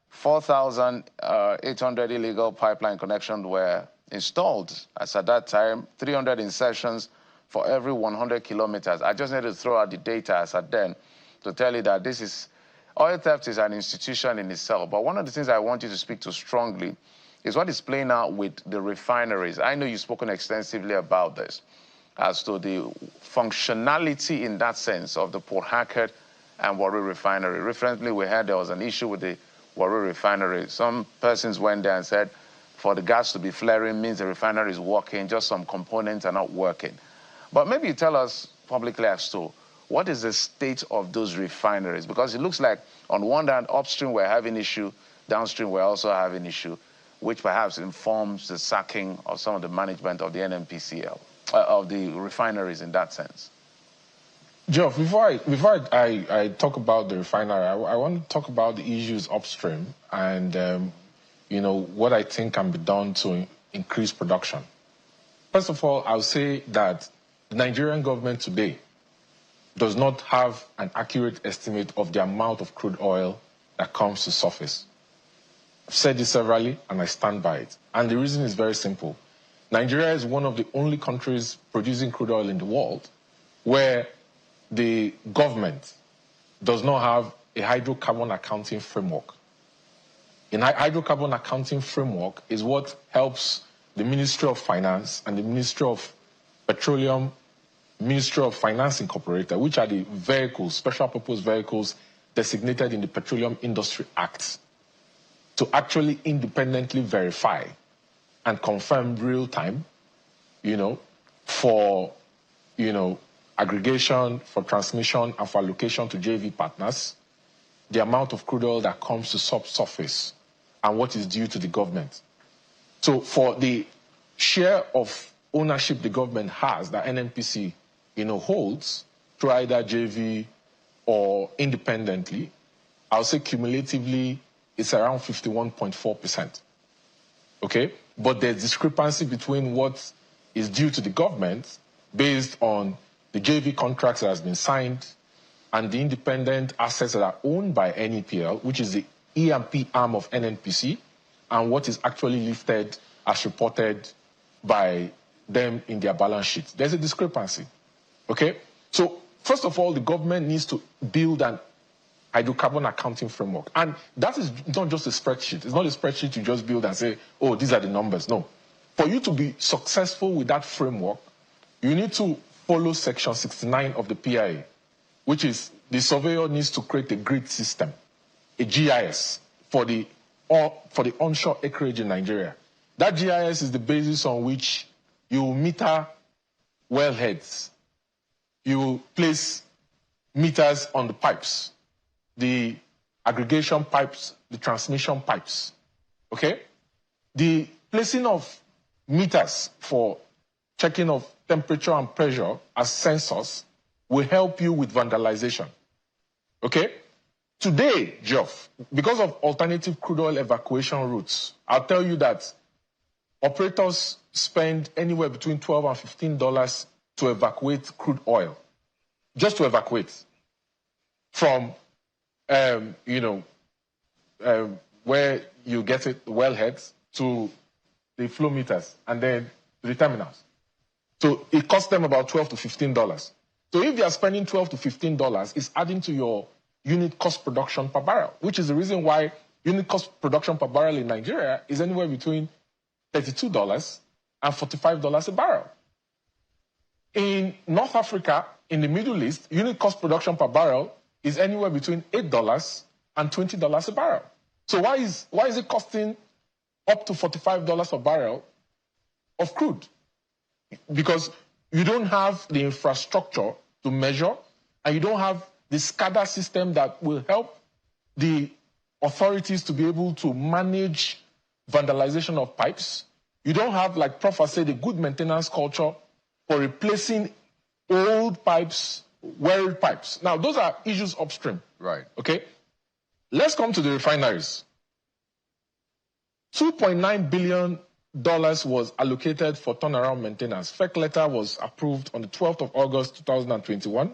4,800 illegal pipeline connections were installed. As at that time, 300 insertions for every 100 kilometers. I just need to throw out the data as at then to tell you that this is, oil theft is an institution in itself. But one of the things I want you to speak to strongly is what is playing out with the refineries. I know you've spoken extensively about this, as to the functionality in that sense of the Port Harcourt and Warri refinery. Recently, we heard there was an issue with the Warri refinery. Some persons went there and said, for the gas to be flaring means the refinery is working, just some components are not working. But maybe you tell us publicly as to what is the state of those refineries? Because it looks like on one hand, upstream we're having issue, downstream we're also having issue, which perhaps informs the sacking of some of the management of the NNPCL, of the refineries in that sense. Geoff, before I talk about the refinery, I want to talk about the issues upstream and, you know, what I think can be done to increase production. First of all, I'll say that the Nigerian government today does not have an accurate estimate of the amount of crude oil that comes to surface. I've said this severally, and I stand by it. And the reason is very simple. Nigeria is one of the only countries producing crude oil in the world where the government does not have a hydrocarbon accounting framework. A hydrocarbon accounting framework is what helps the Ministry of Finance and the Ministry of Petroleum, Ministry of Finance Incorporated, which are the vehicles, special purpose vehicles designated in the Petroleum Industry Act, to actually independently verify and confirm real time, you know, for, you know, aggregation, for transmission, and for allocation to JV partners, the amount of crude oil that comes to subsurface and what is due to the government. So for the share of ownership the government has that NNPC, you know, holds through either JV or independently, I'll say cumulatively it's around 51.4%. Okay? But there's discrepancy between what is due to the government based on the JV contracts that has been signed and the independent assets that are owned by NEPL, which is the E&P arm of NNPC, and what is actually lifted as reported by them in their balance sheet. There's a discrepancy. Okay? So, first of all, the government needs to build an hydrocarbon accounting framework. And that is not just a spreadsheet. It's not a spreadsheet you just build and say, oh, these are the numbers. No. For you to be successful with that framework, you need to follow Section 69 of the PIA, which is the surveyor needs to create a grid system, a GIS, for the onshore acreage in Nigeria. That GIS is the basis on which you meter wellheads, you place meters on the pipes, the aggregation pipes, the transmission pipes. Okay? The placing of meters for checking of temperature and pressure as sensors will help you with vandalization. Okay? Today, Geoff, because of alternative crude oil evacuation routes, I'll tell you that operators spend anywhere between $12 and $15 to evacuate crude oil, just to evacuate from, where you get it, the wellheads, to the flow meters, and then to the terminals. So it costs them about $12 to $15. So if they are spending $12 to $15, it's adding to your unit cost production per barrel, which is the reason why unit cost production per barrel in Nigeria is anywhere between $32 and $45 a barrel. In North Africa, in the Middle East, unit cost production per barrel is anywhere between $8 and $20 a barrel. So why is it costing up to $45 a barrel of crude? Because you don't have the infrastructure to measure, and you don't have the SCADA system that will help the authorities to be able to manage vandalization of pipes. You don't have, like Prof said, a good maintenance culture for replacing old pipes, wearied pipes. Now, those are issues upstream. Right. Okay? Let's come to the refineries. $2.9 billion was allocated for turnaround maintenance. FEC letter was approved on the 12th of August, 2021.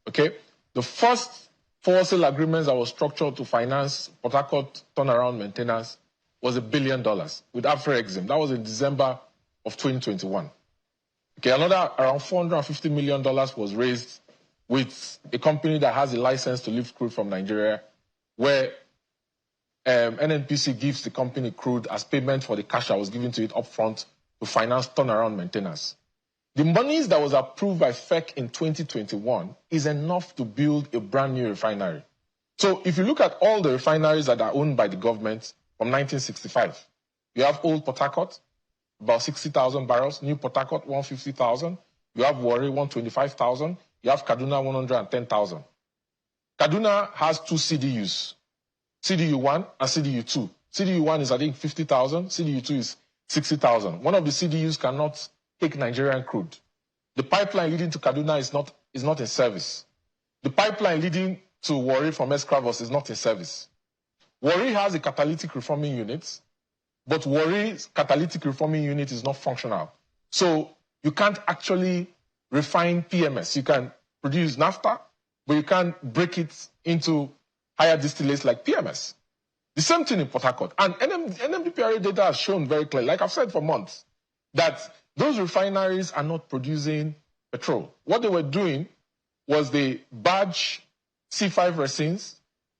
Okay? The first four-sale agreements that was structured to finance Port Harcourt turnaround maintenance was $1 billion with Afrexim. That was in December of 2021. Okay, another around $450 million was raised with a company that has a license to lift crude from Nigeria, where NNPC gives the company Crude as payment for the cash that was given to it upfront to finance turnaround maintenance. The monies that was approved by FEC in 2021 is enough to build a brand new refinery. So if you look at all the refineries that are owned by the government from 1965, you have Old Port Harcourt, about 60,000 barrels, New Port Harcourt, 150,000. You have Warri, 125,000. You have Kaduna, 110,000. Kaduna has two CDUs, CDU1 and CDU2. CDU1 is, I think, 50,000. CDU2 is 60,000. One of the CDUs cannot take Nigerian crude. The pipeline leading to Kaduna is not in service. The pipeline leading to Warri from Escravos is not in service. Warri has a catalytic reforming unit, but Warri's catalytic reforming unit is not functional. So you can't actually refine PMS. You can produce naphtha, but you can't break it into higher distillates like PMS. The same thing in Port Harcourt. And NMDPRA data has shown very clearly, like I've said for months, that those refineries are not producing petrol. What they were doing was they badge C5 resins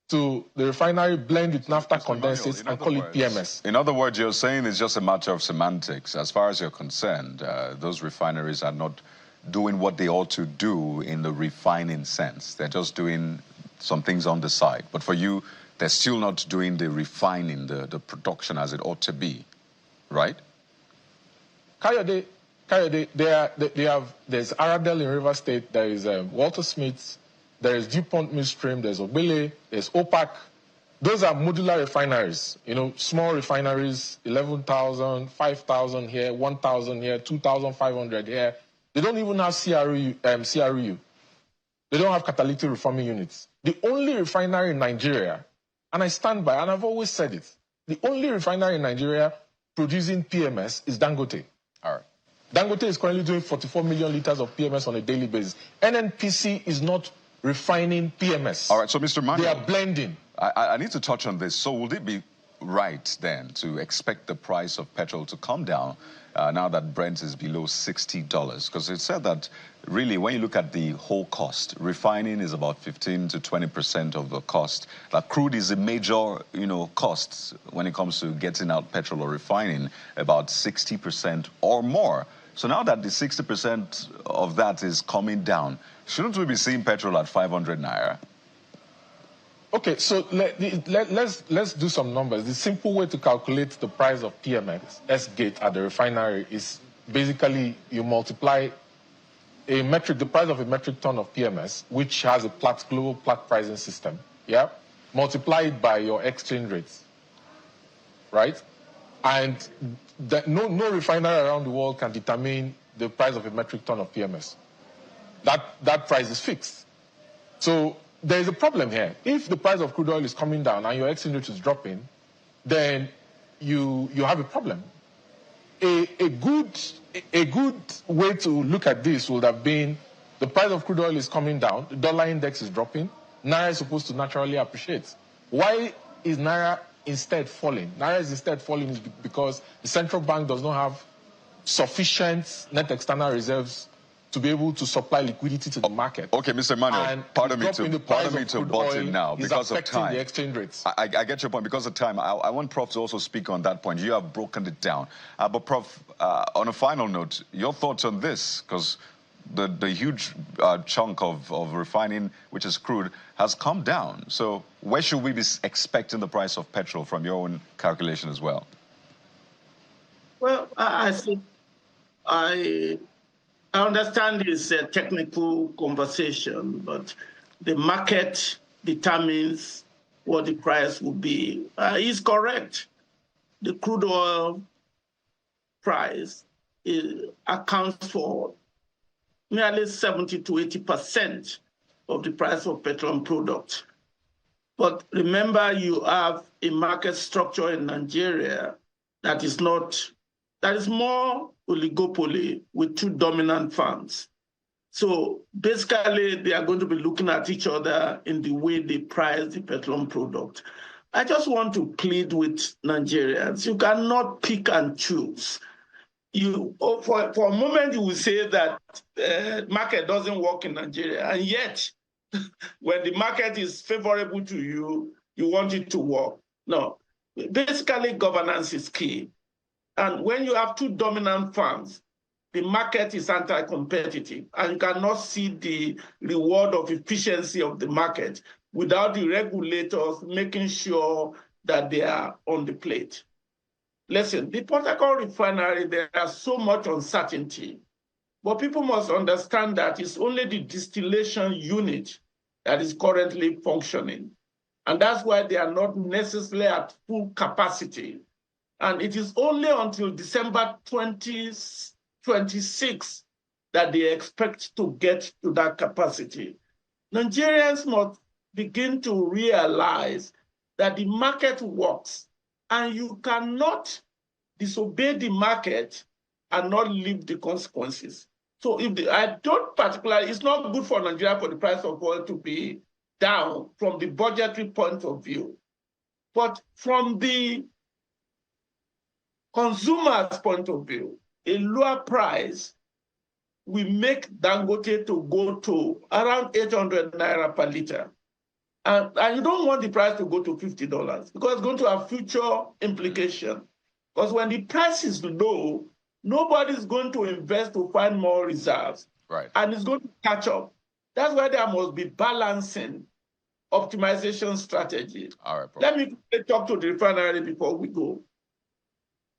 to the refinery, blend with naphtha condensates, and call it PMS. In other words, you're saying it's just a matter of semantics. As far as you're concerned, those refineries are not doing what they ought to do in the refining sense. They're just doing some things on the side. But for you, they're still not doing the refining, the production as it ought to be, right? Kayode, there's Aradel in River State, there is Walter Smith, there is DuPont Midstream, there's Obele, there's OPAC. Those are modular refineries, small refineries, 11,000, 5,000 here, 1,000 here, 2,500 here. They don't even have CRU. They don't have catalytic reforming units. The only refinery in Nigeria, and I stand by, and I've always said it, the only refinery in Nigeria producing PMS is Dangote. All right. Dangote is currently doing 44 million liters of PMS on a daily basis. NNPC is not refining PMS. All right, so Mr. Manuel, they are blending. I need to touch on this. So would it be right then to expect the price of petrol to come down now that Brent is below $60? Because it said that really when you look at the whole cost, refining is about 15 to 20% of the cost. That crude is a major, cost when it comes to getting out petrol or refining, about 60% or more. So now that the 60% of that is coming down, shouldn't we be seeing petrol at 500 naira? Okay, so let's do some numbers. The simple way to calculate the price of PMS, S-gate at the refinery is basically you multiply the price of a metric ton of PMS, which has a global Platts pricing system, yeah, multiply it by your exchange rates, right? And no refinery around the world can determine the price of a metric ton of PMS. That price is fixed. So there is a problem here. If the price of crude oil is coming down and your exchange rate is dropping, then you have a problem. A good way to look at this would have been the price of crude oil is coming down, the dollar index is dropping, Naira is supposed to naturally appreciate. Why is Naira instead falling? Naira is instead falling is because the central bank does not have sufficient net external reserves to be able to supply liquidity to the market. Okay, Mr. Emmanuel, pardon me to butt in now because of time. The exchange rates. I get your point. Because of time, I want Prof to also speak on that point. You have broken it down. But Prof, on a final note, your thoughts on this? Because the huge chunk of refining, which is crude, has come down. So where should we be expecting the price of petrol from your own calculation as well? Well, I think I understand this technical conversation, but the market determines what the price will be. He's correct. The crude oil price accounts for nearly 70 to 80% of the price of petroleum products. But remember, you have a market structure in Nigeria that is more oligopoly with two dominant firms. So basically, they are going to be looking at each other in the way they price the petroleum product. I just want to plead with Nigerians. You cannot pick and choose. For a moment, you will say that market doesn't work in Nigeria, and yet, when the market is favorable to you, you want it to work. No, basically, governance is key. And when you have two dominant firms, the market is anti-competitive, and you cannot see the reward of efficiency of the market without the regulators making sure that they are on the plate. Listen, the Port Harcourt Refinery, there is so much uncertainty, but people must understand that it's only the distillation unit that is currently functioning. And that's why they are not necessarily at full capacity. And it is only until December 2026 that they expect to get to that capacity. Nigerians must begin to realize that the market works, and you cannot disobey the market and not live the consequences. So I don't particularly, it's not good for Nigeria for the price of oil to be down from the budgetary point of view. But from the consumer's point of view, a lower price will make Dangote to go to around 800 naira per liter. And you don't want the price to go to $50 because it's going to have future implication. Because when the price is low, nobody's going to invest to find more reserves. Right. And it's going to catch up. That's why there must be balancing optimization strategy. All right, bro. Let me talk to the refinery before we go.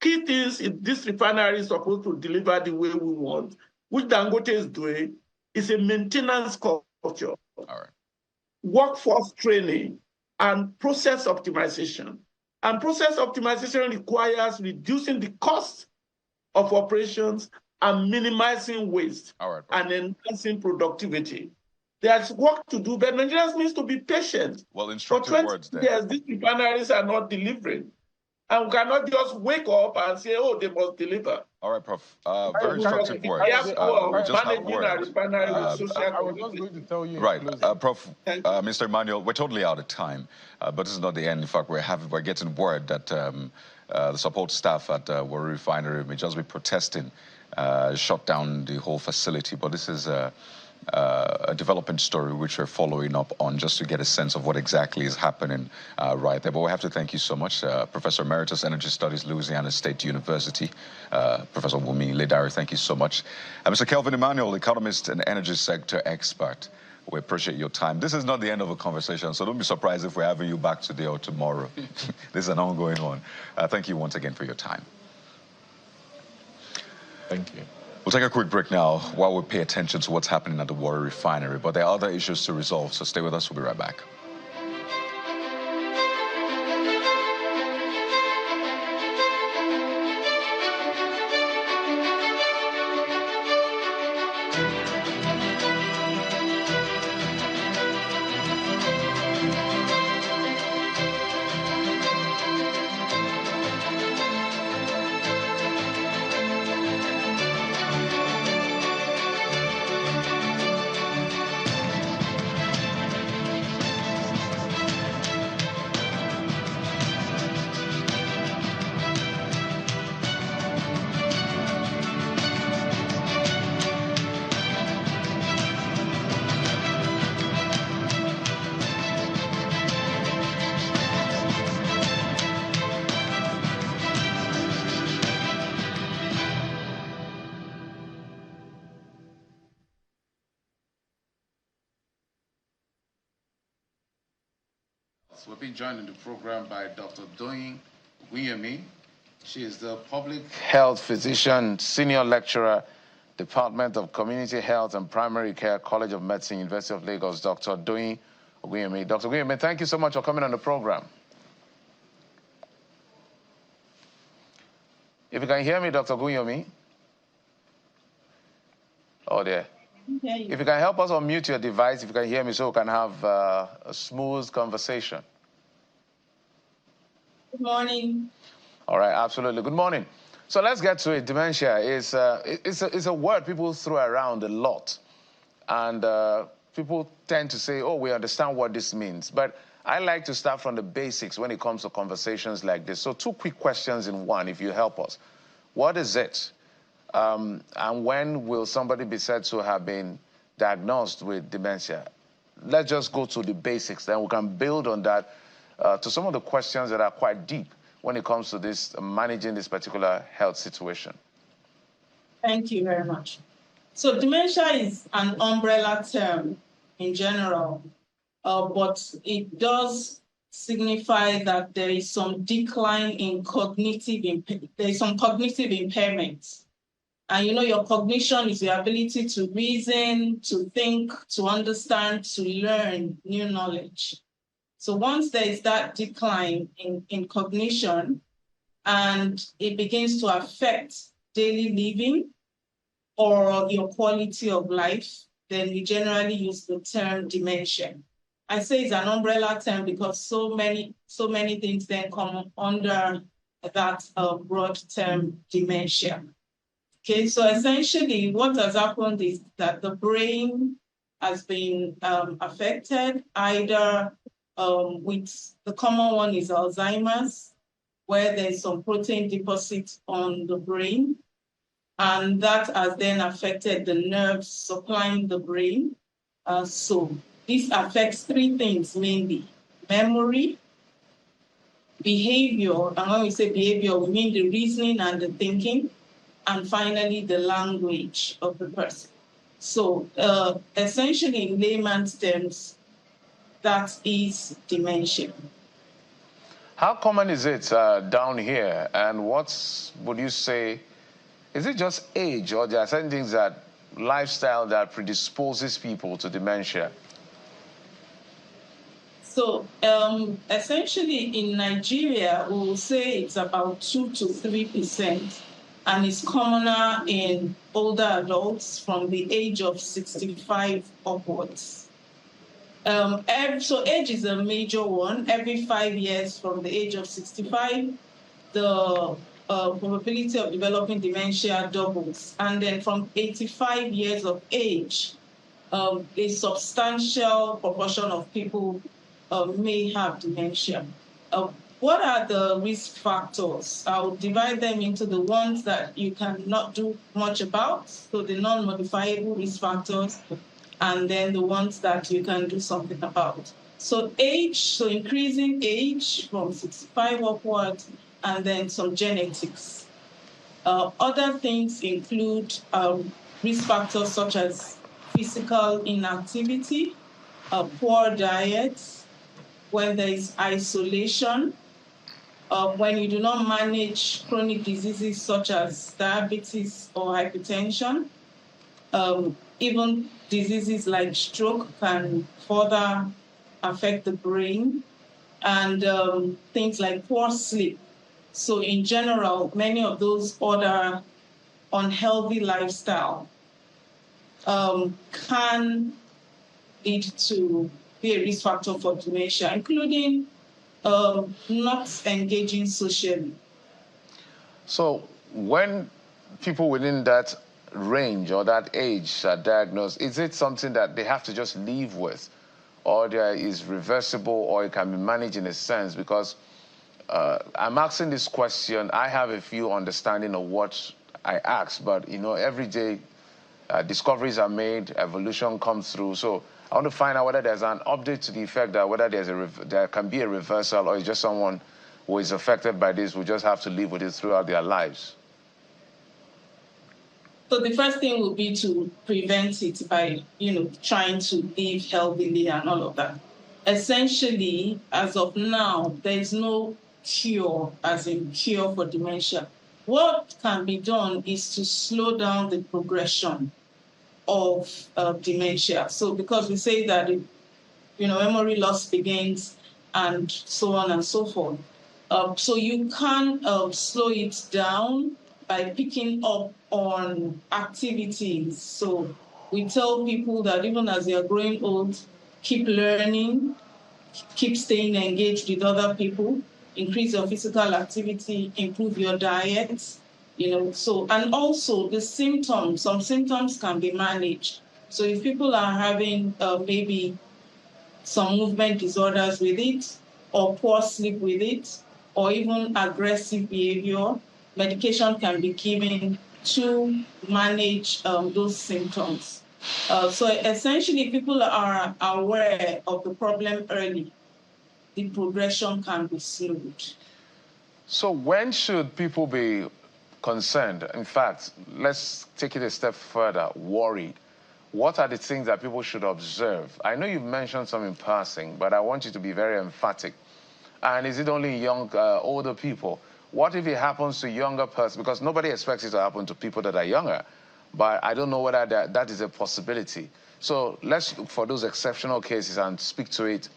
Key things, if this refinery is supposed to deliver the way we want, which Dangote is doing, is a maintenance culture. All right. Workforce training, and process optimization. And process optimization requires reducing the cost of operations and minimizing waste. All right, and enhancing productivity. There's work to do, but Nigerians need to be patient. Well, instructive words there. Yes, these refineries are not delivering. And we cannot just wake up and say, oh, they must deliver. All right, Prof. Very instructive words. We just have words. I was just going to tell you. Right, Prof. Mr. Emmanuel, we're totally out of time, but this is not the end. In fact, we're getting word that the support staff at Warri Refinery may just be protesting, shut down the whole facility. But this is a development story which we're following up on just to get a sense of what exactly is happening right there. But we have to thank you so much, Professor Emeritus Energy Studies, Louisiana State University, Professor Wumi Ledari, thank you so much. Mr. Kelvin Emmanuel, economist and energy sector expert. We appreciate your time. This is not the end of a conversation, so don't be surprised if we're having you back today or tomorrow. This is an ongoing one. Thank you once again for your time. Thank you. We'll take a quick break now while we pay attention to what's happening at the Warri Refinery. But there are other issues to resolve, so stay with us. We'll be right back. So we're being joined in the program by Dr. Doyin Oguyemi. She is the public health physician, senior lecturer, Department of Community Health and Primary Care, College of Medicine, University of Lagos. Dr. Doyin Oguyemi. Dr. Oguyemi, thank you so much for coming on the program. If you can hear me, Dr. Oguyemi. Oh, there. If you can help us unmute your device, if you can hear me, so we can have a smooth conversation. Good morning. All right, absolutely. Good morning. So let's get to it. Dementia is it's a word people throw around a lot. And people tend to say, oh, we understand what this means. But I like to start from the basics when it comes to conversations like this. So 2 quick questions in one, if you help us. What is it? And when will somebody be said to have been diagnosed with dementia? Let's just go to the basics, then we can build on that to some of the questions that are quite deep when it comes to this managing this particular health situation. Thank you very much. So dementia is an umbrella term in general, but it does signify that there is some decline in cognitive impairments. And you know, your cognition is your ability to reason, to think, to understand, to learn new knowledge. So once there is that decline in cognition and it begins to affect daily living or your quality of life, then we generally use the term dementia. I say it's an umbrella term because so many things then come under that broad term dementia. Okay, so essentially what has happened is that the brain has been affected, either with the common one is Alzheimer's, where there's some protein deposit on the brain, and that has then affected the nerves supplying the brain. So this affects 3 things mainly: memory, behavior, and when we say behavior, we mean the reasoning and the thinking, and finally, the language of the person. So essentially, in layman's terms, that is dementia. How common is it down here? And what would you say, is it just age, or there are certain things that, lifestyle that predisposes people to dementia? So essentially in Nigeria, we will say it's about 2 to 3%. And it's commoner in older adults from the age of 65 upwards. So age is a major one. Every 5 years from the age of 65, the probability of developing dementia doubles. And then from 85 years of age, a substantial proportion of people may have dementia. What are the risk factors? I'll divide them into the ones that you cannot do much about, so the non-modifiable risk factors, and then the ones that you can do something about. So age, so increasing age from 65 upwards, and then some genetics. Other things include risk factors such as physical inactivity, poor diet, when there is isolation, when you do not manage chronic diseases such as diabetes or hypertension. Even diseases like stroke can further affect the brain, and things like poor sleep. So in general, many of those other unhealthy lifestyle can lead to be a risk factor for dementia, including not engaging socially. So when people within that range or that age are diagnosed, is it something that they have to just live with, or there is reversible, or it can be managed in a sense? Because I'm asking this question, I have a few understanding of what I ask, but you know, every day discoveries are made, evolution comes through. So I want to find out whether there's an update to the effect that whether there can be a reversal, or it's just someone who is affected by this will just have to live with it throughout their lives. So the first thing would be to prevent it by, trying to live healthily and all of that. essentially, as of now, there is no cure, as in cure for dementia. What can be done is to slow down the progression of dementia. So because we say that, memory loss begins and so on and so forth. So you can slow it down by picking up on activities. So we tell people that even as they are growing old, keep learning, keep staying engaged with other people, increase your physical activity, improve your diet, and also the symptoms, some symptoms can be managed. So if people are having maybe some movement disorders with it, or poor sleep with it, or even aggressive behavior, medication can be given to manage those symptoms. So essentially, people are aware of the problem early, the progression can be slowed. So when should people be concerned? In fact, let's take it a step further, worried. What are the things that people should observe? I know you've mentioned some in passing, but I want you to be very emphatic. And is it only young, older people? What if it happens to younger persons? Because nobody expects it to happen to people that are younger. But I don't know whether that is a possibility. So let's look for those exceptional cases and speak to it.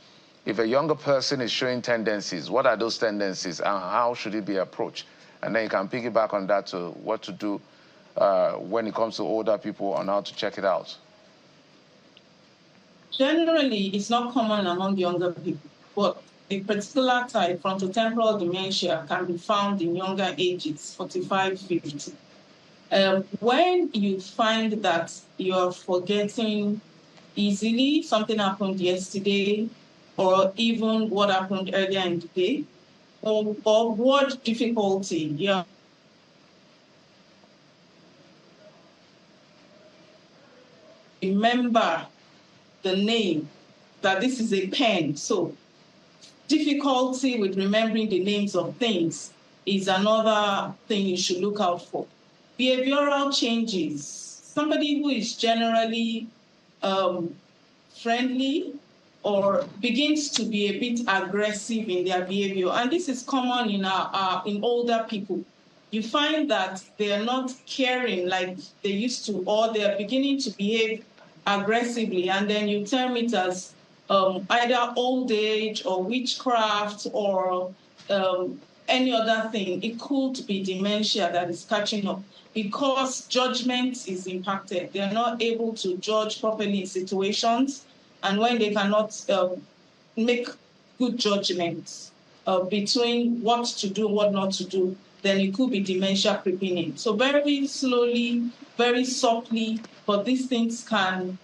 If a younger person is showing tendencies, what are those tendencies and how should it be approached? And then you can piggyback on that to what to do when it comes to older people on how to check it out. Generally, it's not common among younger people, but a particular type, frontotemporal dementia, can be found in younger ages, 45, 50. When you find that you're forgetting easily, something happened yesterday, or even what happened earlier in the day, or word difficulty, remember the name, that this is a pen. So difficulty with remembering the names of things is another thing you should look out for. Behavioral changes. Somebody who is generally friendly or begins to be a bit aggressive in their behavior. And this is common in older people. You find that they are not caring like they used to, or they are beginning to behave aggressively, and then you term it as either old age or witchcraft or any other thing. It could be dementia that is catching up because judgment is impacted. They're not able to judge properly in situations, and when they cannot make good judgments between what to do, what not to do, then it could be dementia creeping in. So very slowly, very softly, but these things can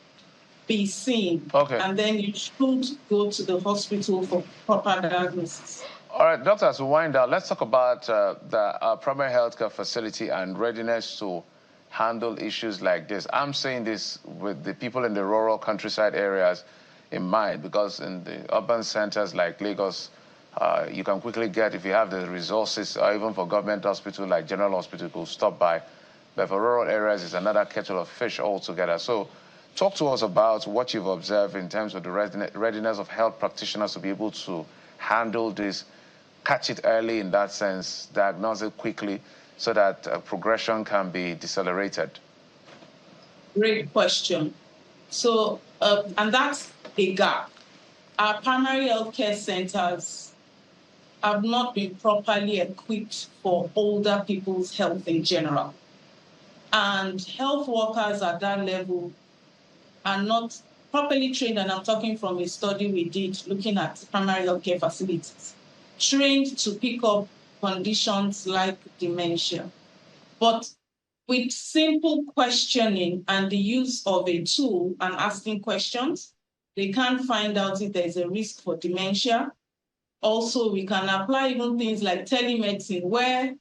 be seen. Okay. And then you should go to the hospital for proper diagnosis. All right, doctor, as we wind down, let's talk about the primary healthcare facility and readiness to handle issues like this. I'm saying this with the people in the rural countryside areas in mind, because in the urban centers like Lagos, you can quickly get, if you have the resources, or even for government hospital like General Hospital, you stop by. But for rural areas, it's another kettle of fish altogether. So talk to us about what you've observed in terms of the readiness of health practitioners to be able to handle this, catch it early in that sense, diagnose it quickly so that progression can be decelerated. Great question. So, and that's a gap. Our primary healthcare centers have not been properly equipped for older people's health in general. And health workers at that level are not properly trained, and I'm talking from a study we did looking at primary healthcare facilities, trained to pick up conditions like dementia. But with simple questioning and the use of a tool and asking questions, they can find out if there's a risk for dementia. Also, we can apply even things like telemedicine, where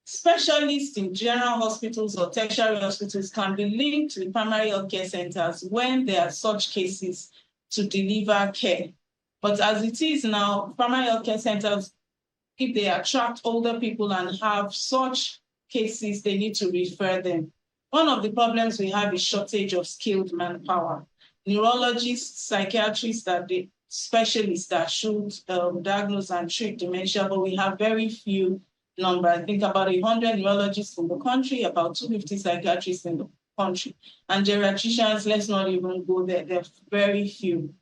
specialists in general hospitals or tertiary hospitals can be linked with primary healthcare centers when there are such cases to deliver care. But as it is now, primary healthcare centers, if they attract older people and have such cases, they need to refer them. One of the problems we have is shortage of skilled manpower. Neurologists, psychiatrists that specialists that should diagnose and treat dementia, but we have very few number. I think about 100 neurologists in the country, about 250 psychiatrists in the country. And geriatricians, let's not even go there. There are very few.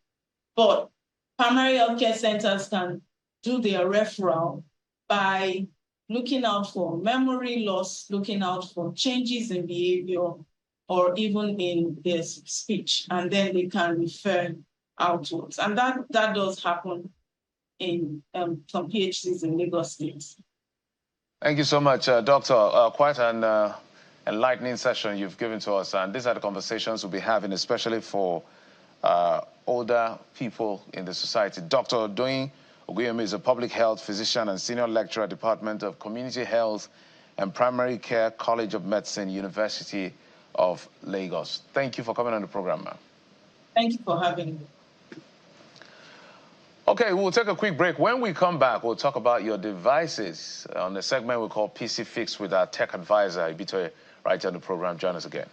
But primary healthcare centers can do their referral by looking out for memory loss, looking out for changes in behavior, or even in their speech, and then they can refer outwards. And that does happen in some PhDs in Lagos State. Thank you so much, Doctor. Quite an enlightening session you've given to us, and these are the conversations we'll be having, especially for older people in the society. Dr. Odoyin Oguyemi is a public health physician and senior lecturer at Department of Community Health and Primary Care, College of Medicine, University of Lagos. Thank you for coming on the program, ma'am. Thank you for having me. Okay, we'll take a quick break. When we come back, we'll talk about your devices on the segment we call PC Fix with our tech advisor, Ibitoye, right here on the program. Join us again.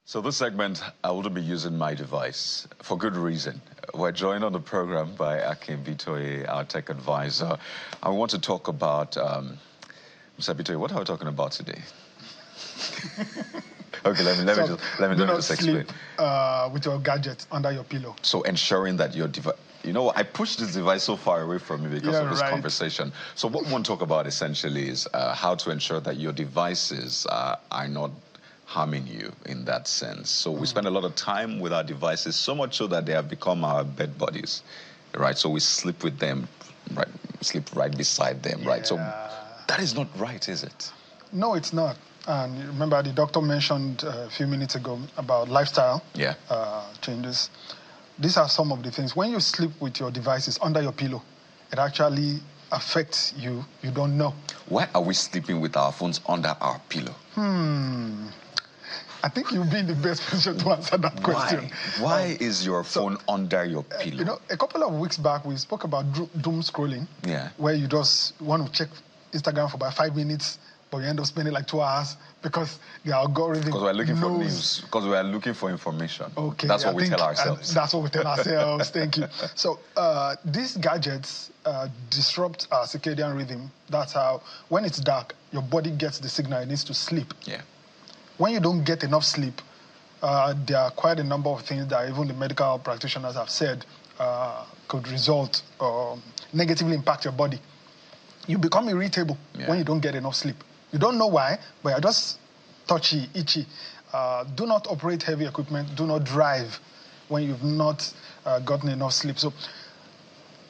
So this segment, I wouldn't be using my device for good reason. We're joined on the program by Akin Bitoye, our tech advisor. I want to talk about, Mr. Bitoye, what are we talking about today? Okay, let me just explain. Sleep with your gadget under your pillow. So ensuring that your device, you know, I pushed this device so far away from me because of this conversation. So what we want to talk about essentially is how to ensure that your devices are not harming you in that sense. So we spend a lot of time with our devices, so much so that they have become our bed buddies, right? So we sleep with them, right? Sleep right beside them, right? So that is not right, is it? No, it's not. And remember, the doctor mentioned a few minutes ago about lifestyle changes. These are some of the things. When you sleep with your devices under your pillow, it actually affects you. You don't know. Why are we sleeping with our phones under our pillow? I think you'll be in the best position to answer that question. Why is your phone under your pillow? You know, a couple of weeks back, we spoke about doom scrolling, where you just want to check Instagram for about 5 minutes, but you end up spending like 2 hours because the algorithm Because we're looking for news, because we're looking for information. Okay. That's what we tell ourselves. That's what we tell ourselves. Thank you. So these gadgets disrupt our circadian rhythm. That's how, when it's dark, your body gets the signal it needs to sleep. Yeah. When you don't get enough sleep, there are quite a number of things that even the medical practitioners have said could result or negatively impact your body. You become irritable when you don't get enough sleep. You don't know why, but you're just touchy, itchy. Do not operate heavy equipment. Do not drive when you've not gotten enough sleep. So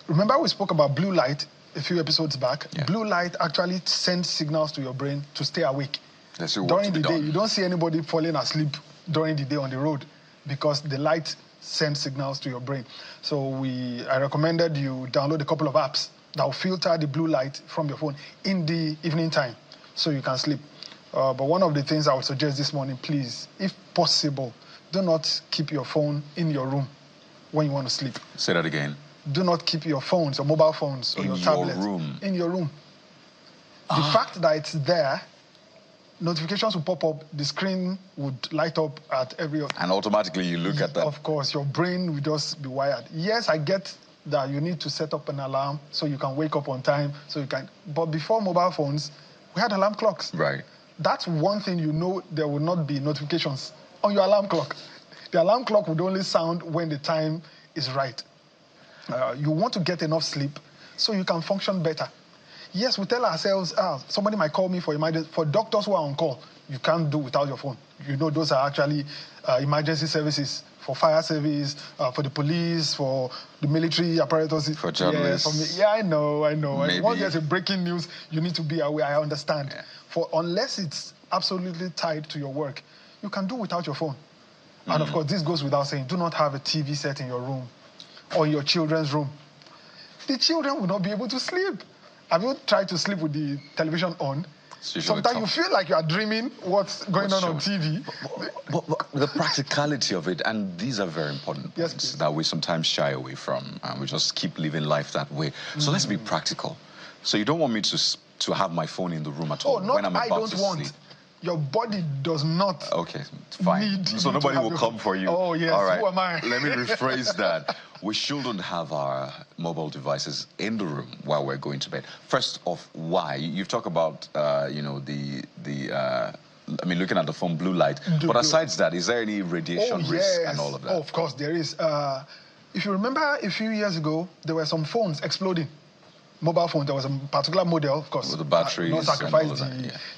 remember we spoke about blue light a few episodes back. Blue light actually sends signals to your brain to stay awake. During the day, you don't see anybody falling asleep during the day on the road because the light sends signals to your brain. So I recommended you download a couple of apps that will filter the blue light from your phone in the evening time so you can sleep. But one of the things I would suggest this morning, please, if possible, do not keep your phone in your room when you want to sleep. Say that again. Do not keep your phones, your mobile phones, or your tablets in your room. The fact that it's there, notifications will pop up, the screen would light up at every... And automatically you look at that. Of course, your brain will just be wired. Yes, I get that you need to set up an alarm so you can wake up on time, so you can... But before mobile phones, we had alarm clocks. Right. That's one thing you know there will not be notifications on your alarm clock. The alarm clock would only sound when the time is right. You want to get enough sleep so you can function better. Yes, we tell ourselves, somebody might call me for emergency. For doctors who are on call, you can't do without your phone. You know, those are actually emergency services for fire service, for the police, for the military apparatus. For journalists. Yeah, I know. Maybe. Once there's a breaking news, you need to be aware. I understand. Yeah. Unless it's absolutely tied to your work, you can do without your phone. And of course, this goes without saying, do not have a TV set in your room or in your children's room. The children will not be able to sleep. Have you tried to sleep with the television on? Sometimes you feel like you are dreaming what's going on TV. But the practicality of it, and these are very important points that we sometimes shy away from, and we just keep living life that way. So let's be practical. So you don't want me to have my phone in the room at all when I'm about to sleep? Your body does not. Okay, fine. So nobody will come for you. Oh, yes. All right. Who am I? Let me rephrase that. We shouldn't have our mobile devices in the room while we're going to bed. First off, why? You've talked about, you know, looking at the phone, blue light. But aside that, is there any radiation risk and all of that? Oh, of course, there is. If you remember a few years ago, there were some phones exploding. Mobile phone, there was a particular model, of course. With the batteries. Not sacrifice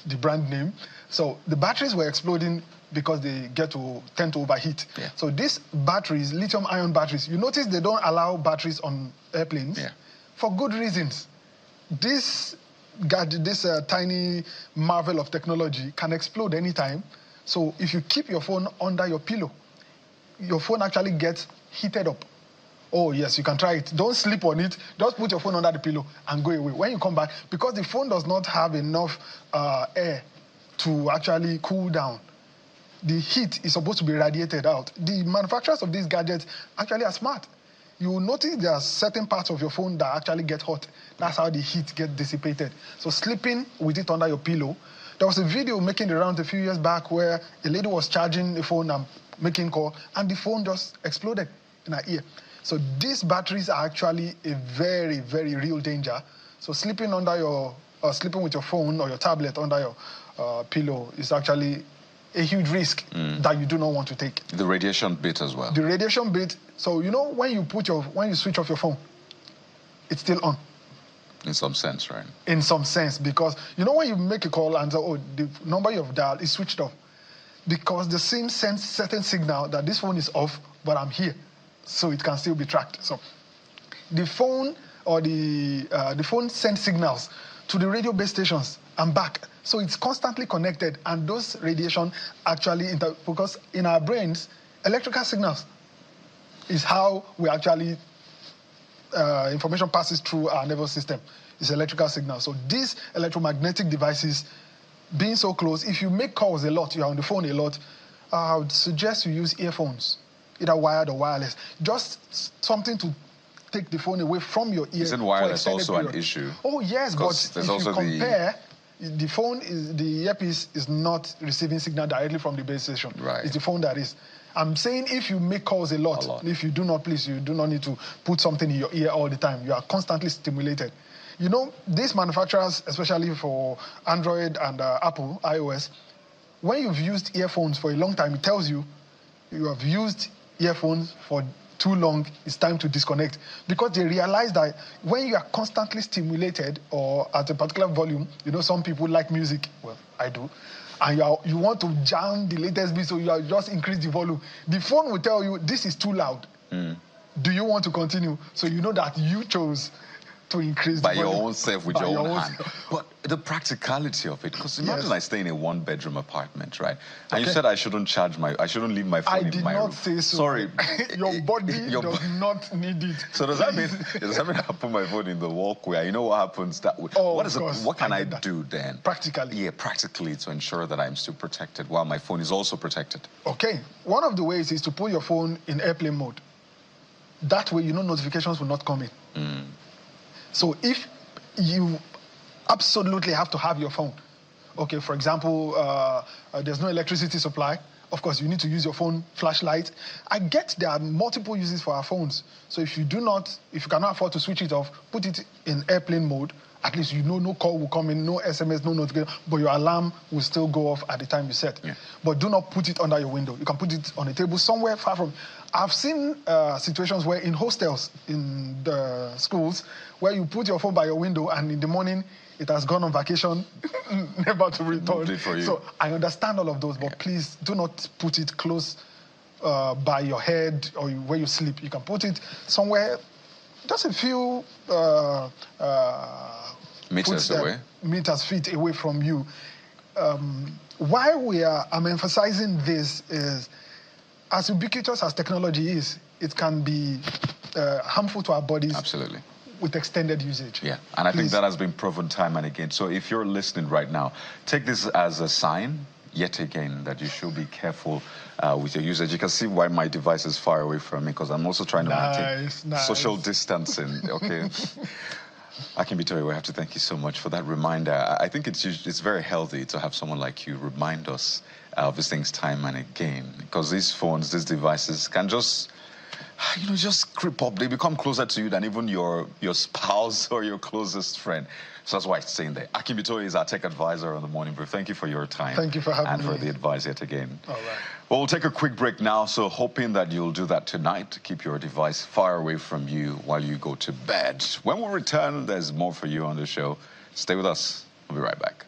the brand name. So the batteries were exploding because they tend to overheat. Yeah. So these batteries, lithium-ion batteries, you notice they don't allow batteries on airplanes for good reasons. This gadget, this tiny marvel of technology can explode anytime. So if you keep your phone under your pillow, your phone actually gets heated up. Oh, yes, you can try it. Don't sleep on it. Just put your phone under the pillow and go away. When you come back, because the phone does not have enough air to actually cool down, the heat is supposed to be radiated out. The manufacturers of these gadgets actually are smart. You will notice there are certain parts of your phone that actually get hot. That's how the heat gets dissipated. So sleeping with it under your pillow. There was a video making the rounds a few years back where a lady was charging a phone and making call, and the phone just exploded in her ear. So these batteries are actually a very, very real danger. So sleeping with your phone or your tablet under your pillow is actually a huge risk that you do not want to take. The radiation bit as well. The radiation bit. So you know when you switch off your phone, it's still on. In some sense, right? In some sense, because you know when you make a call and say, oh, the number you have dialed is switched off, because the SIM sends certain signal that this phone is off, but I'm here. So it can still be tracked. So the phone or the phone sends signals to the radio base stations and back. So it's constantly connected, and those radiation actually, because in our brains, electrical signals is how we actually, information passes through our nervous system. It's electrical signal. So these electromagnetic devices, being so close, if you make calls a lot, you're on the phone a lot, I would suggest you use earphones, either wired or wireless. Just something to take the phone away from your ear. Isn't wireless also an issue? Oh, yes, but if you compare, the earpiece is not receiving signal directly from the base station. Right. It's the phone that is. I'm saying if you make calls a lot, if you do not, please, you do not need to put something in your ear all the time. You are constantly stimulated. You know, these manufacturers, especially for Android and Apple, iOS, when you've used earphones for a long time, it tells you have used earphones for too long, it's time to disconnect. Because they realize that when you are constantly stimulated or at a particular volume, you know, some people like music, well, I do, and you want to jam the latest beat, so you just increase the volume. The phone will tell you, this is too loud. Do you want to continue? So you know that you chose to increase by the volume. Your own self with your own hand. But the practicality of it, because imagine I stay in a one-bedroom apartment, right? And you said I shouldn't leave my phone in my room. I did not say so. Sorry. Your body does not need it. So does that mean I put my phone in the walkway? You know what happens that way? What can I do then? Practically. Yeah, practically to ensure that I'm still protected while my phone is also protected. Okay. One of the ways is to put your phone in airplane mode. That way, you know, notifications will not come in. So if you absolutely have to have your phone, okay, for example, there's no electricity supply, of course, you need to use your phone flashlight. I get there are multiple uses for our phones. So if you cannot afford to switch it off, put it in airplane mode. At least you know no call will come in, no SMS, no notification, but your alarm will still go off at the time you set. Yeah. But do not put it under your window. You can put it on a table somewhere far from. I've seen situations where in hostels, in the schools, where you put your phone by your window and in the morning it has gone on vacation, never to return. For you. So I understand all of those, but please do not put it close by your head or where you sleep. You can put it somewhere just a few feet away from you. Why I'm emphasizing this is, as ubiquitous as technology is, it can be harmful to our bodies. Absolutely. With extended usage. Yeah, and I think that has been proven time and again. So if you're listening right now, take this as a sign, yet again, that you should be careful with your usage. You can see why my device is far away from me, because I'm also trying to maintain social distancing, okay? Akinbitoye, we have to thank you so much for that reminder. I think it's very healthy to have someone like you remind us of these things time and again, because these phones, these devices can just creep up. They become closer to you than even your spouse or your closest friend. So that's why it's saying that. Akinbitoye is our tech advisor on the Morning Brief. Thank you for your time. Thank you for having me. And for the advice yet again. All right. Well, we'll take a quick break now, so hoping that you'll do that tonight. Keep your device far away from you while you go to bed. When we return, there's more for you on the show. Stay with us. We'll be right back.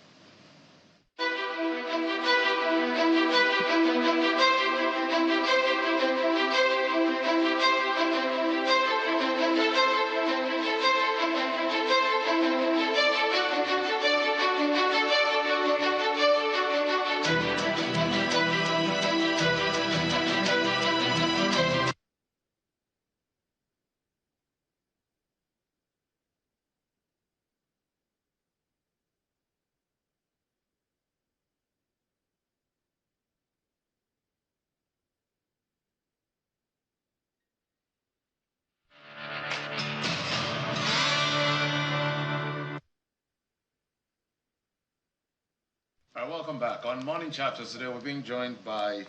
All right, welcome back. On Morning Chapters today, we're being joined by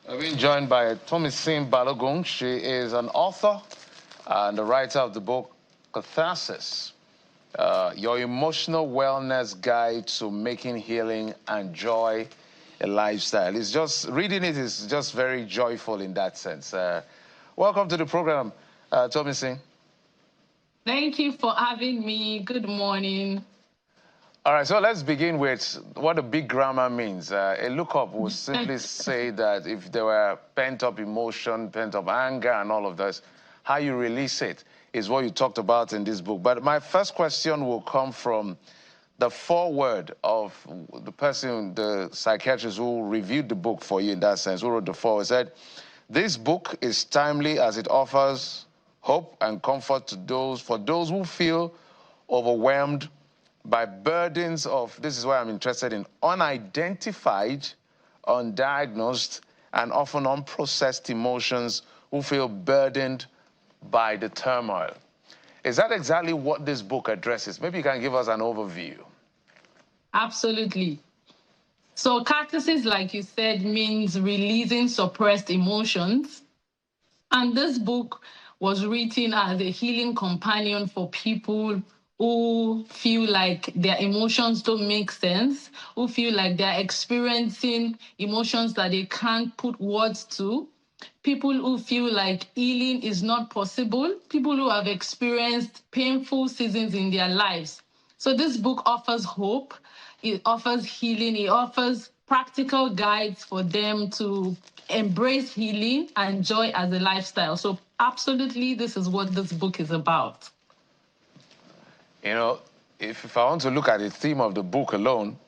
Tomisin Balogun. She is an author and the writer of the book Catharsis, Your Emotional Wellness Guide to Making Healing and Joy a Lifestyle. It's just, reading it is just very joyful in that sense. Welcome to the program, Tomisin. Thank you for having me. Good morning. All right, so let's begin with what the big grammar means. A lookup will simply say that if there were pent-up emotion, pent-up anger, and all of this, how you release it is what you talked about in this book. But my first question will come from the foreword of the person, the psychiatrist who reviewed the book for you in that sense, who wrote the foreword, said, "This book is timely as it offers hope and comfort to those who feel overwhelmed by burdens of," this is why I'm interested in, "unidentified, undiagnosed, and often unprocessed emotions, who feel burdened by the turmoil." Is that exactly what this book addresses? Maybe you can give us an overview. Absolutely. So catharsis, like you said, means releasing suppressed emotions. And this book was written as a healing companion for people who feel like their emotions don't make sense, who feel like they're experiencing emotions that they can't put words to, people who feel like healing is not possible, people who have experienced painful seasons in their lives. So this book offers hope, it offers healing, it offers practical guides for them to embrace healing and joy as a lifestyle. So absolutely, this is what this book is about. You know, if I want to look at the theme of the book alone,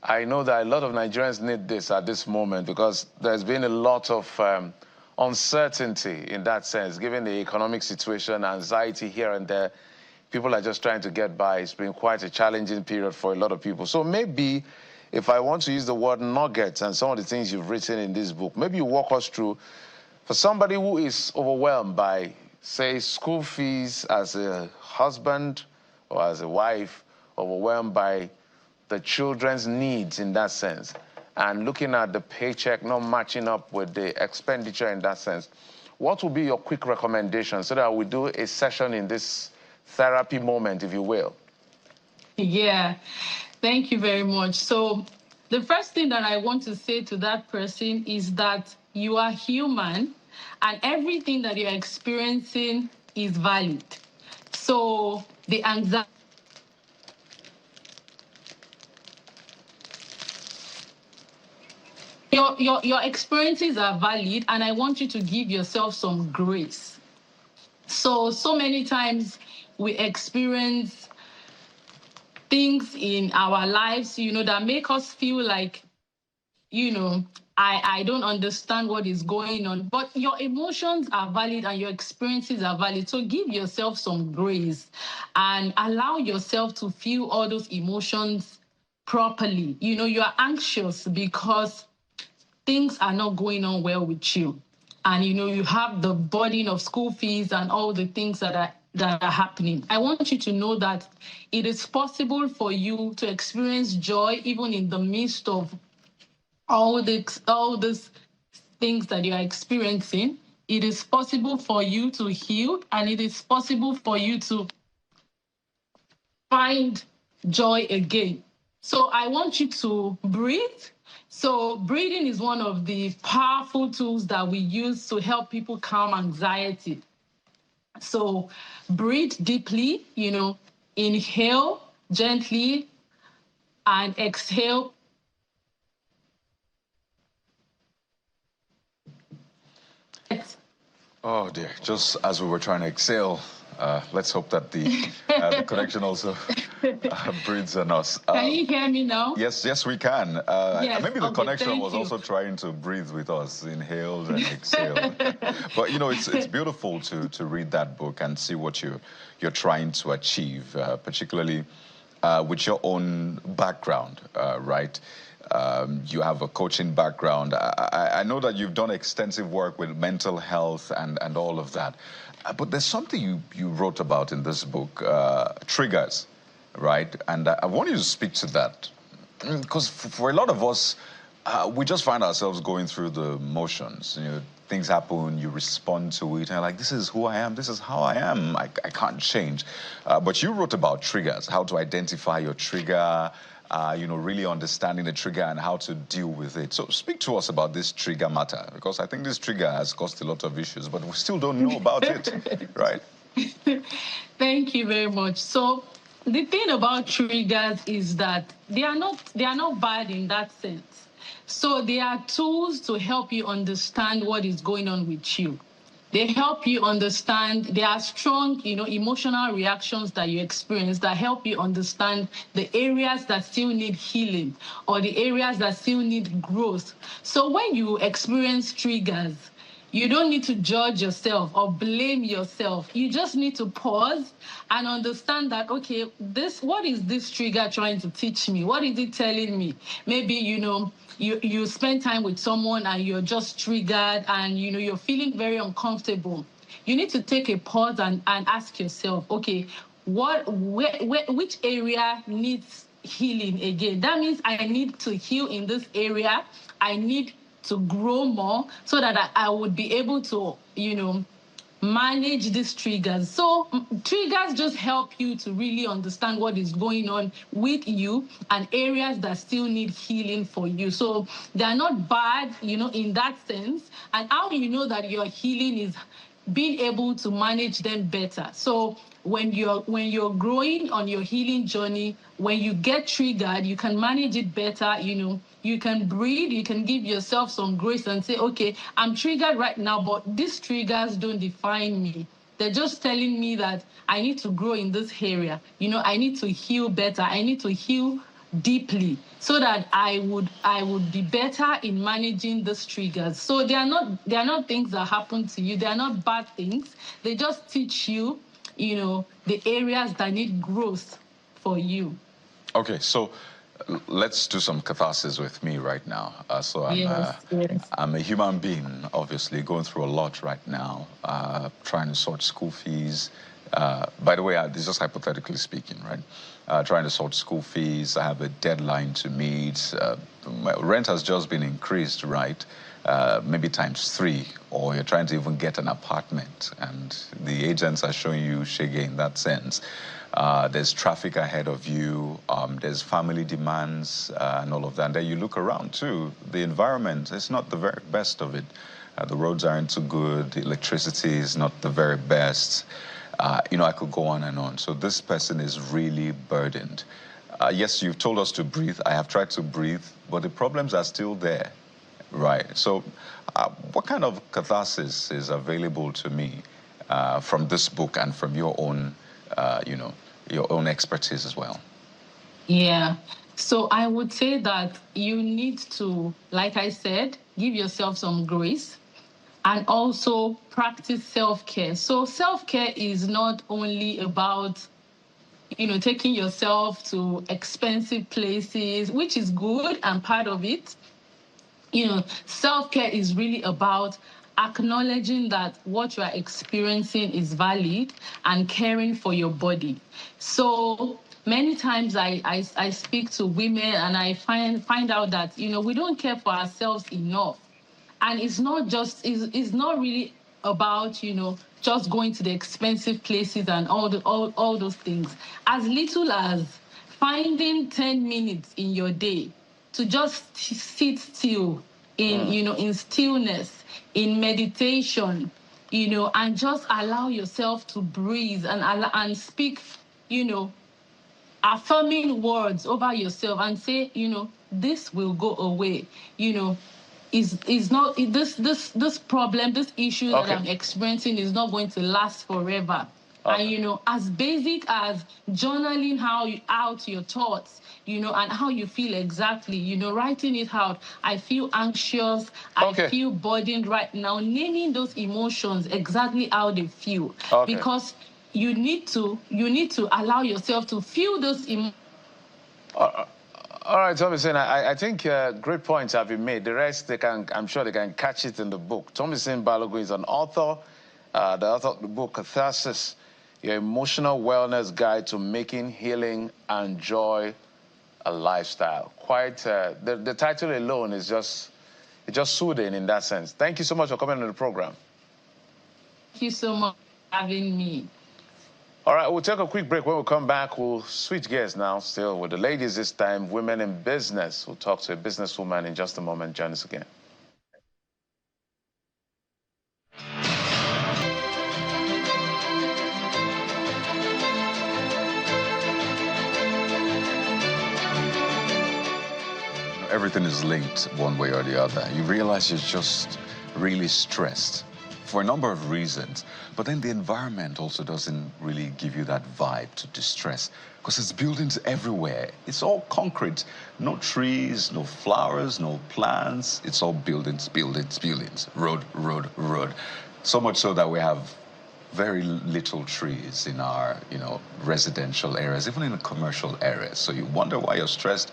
I know that a lot of Nigerians need this at this moment, because there's been a lot of uncertainty in that sense, given the economic situation, anxiety here and there. People are just trying to get by. It's been quite a challenging period for a lot of people. So maybe if I want to use the word nuggets and some of the things you've written in this book, maybe you walk us through, for somebody who is overwhelmed by, say, school fees as a husband or as a wife, overwhelmed by the children's needs in that sense, and looking at the paycheck not matching up with the expenditure in that sense, what would be your quick recommendation so that we do a session in this therapy moment, if you will? Yeah, thank you very much. So the first thing that I want to say to that person is that you are human and everything that you're experiencing is valid. So the anxiety, your experiences are valid, and I want you to give yourself some grace. So many times we experience things in our lives, that make us feel like, I don't understand what is going on. But your emotions are valid and your experiences are valid. So give yourself some grace and allow yourself to feel all those emotions properly. You are anxious because things are not going on well with you. And, you have the burden of school fees and all the things that are happening. I want you to know that it is possible for you to experience joy even in the midst of all these things that you are experiencing. It is possible for you to heal, and it is possible for you to find joy again. So I want you to breathe. So breathing is one of the powerful tools that we use to help people calm anxiety. So breathe deeply, inhale gently and exhale. Oh dear, just as we were trying to exhale, let's hope that the connection also breathes on us. Can you hear me now? Yes, we can. Yes, maybe the connection was you. also trying to breathe with us, inhaled and exhaled. But it's beautiful to read that book and see what you're trying to achieve, particularly with your own background, right? You have a coaching background. I know that you've done extensive work with mental health and all of that. But there's something you wrote about in this book, triggers, right? And I want you to speak to that. Because for a lot of us, we just find ourselves going through the motions. Things happen, you respond to it, and you're like, this is who I am, this is how I am, I can't change. But you wrote about triggers, how to identify your trigger, really understanding the trigger and how to deal with it. So speak to us about this trigger matter, because I think this trigger has caused a lot of issues, but we still don't know about it, right? Thank you very much. So the thing about triggers is that they are not bad in that sense. So they are tools to help you understand what is going on with you. They help you understand. There are strong, emotional reactions that you experience that help you understand the areas that still need healing or the areas that still need growth. So when you experience triggers, you don't need to judge yourself or blame yourself. You just need to pause and understand that, okay, what is this trigger trying to teach me? What is it telling me? Maybe, you spend time with someone and you're just triggered and, you're feeling very uncomfortable. You need to take a pause and ask yourself, okay, which area needs healing again? That means I need to heal in this area. I need to grow more so that I would be able to, manage these triggers. So triggers just help you to really understand what is going on with you and areas that still need healing for you. So they're not bad, in that sense. And how you know that your healing is being able to manage them better. So when you're growing on your healing journey, when you get triggered, you can manage it better. You can breathe, you can give yourself some grace and say, okay, I'm triggered right now, but these triggers don't define me. They're just telling me that I need to grow in this area. I need to heal better. I need to heal deeply so that I would be better in managing these triggers. So they are not things that happen to you. They are not bad things. They just teach you, the areas that need growth for you. Okay, so let's do some catharsis with me right now. I'm a human being, obviously, going through a lot right now, trying to sort school fees. By the way, this is just hypothetically speaking, right? Trying to sort school fees. I have a deadline to meet. My rent has just been increased, right? Maybe ×3, or you're trying to even get an apartment, and the agents are showing you shege in that sense. There's traffic ahead of you, there's family demands and all of that. And then you look around too, the environment is not the very best of it. The roads aren't too good. The electricity is not the very best. You know, I could go on and on. So this person is really burdened. Yes, you've told us to breathe. I have tried to breathe, but the problems are still there, right? So what kind of catharsis is available to me from this book and from your own, you know, your own expertise as well? Yeah. So I would say that you need to, like I said, give yourself some grace and also practice self-care. So self-care is not only about, you know, taking yourself to expensive places, which is good and part of it. You know, self-care is really about acknowledging that what you are experiencing is valid and caring for your body. So many times I speak to women and I find out that, you know, we don't care for ourselves enough. And it's not just, it's not really about, you know, just going to the expensive places and all those things. As little as finding 10 minutes in your day to just sit still in, you know, in stillness, in meditation, you know, and just allow yourself to breathe and speak, you know, affirming words over yourself and say, you know, this will go away. You know, is not this problem, this issue that I'm experiencing is not going to last forever. And you know, as basic as journaling out your thoughts, you know, and how you feel exactly, you know, writing it out. I feel anxious. I feel burdened right now. Naming those emotions exactly how they feel, because you need to allow yourself to feel those emotions. All right, Thomason, I think great points have been made. The rest, I'm sure they can catch it in the book. Thomason Balogun is an author, the author of the book Catharsis, Your Emotional Wellness Guide to Making Healing and Joy a Lifestyle. Quite, the title alone is just soothing in that sense. Thank you so much for coming on the program. Thank you so much for having me. All right, we'll take a quick break. When we come back, we'll switch gears now, still with the ladies this time, women in business. We'll talk to a businesswoman in just a moment. Join us again. Everything is linked one way or the other. You realize you're just really stressed for a number of reasons, but then the environment also doesn't really give you that vibe to distress, because it's buildings everywhere. It's all concrete, no trees, no flowers, no plants. It's all buildings, buildings, buildings, road, road, road. So much so that we have very little trees in our, you know, residential areas, even in the commercial areas. So you wonder why you're stressed.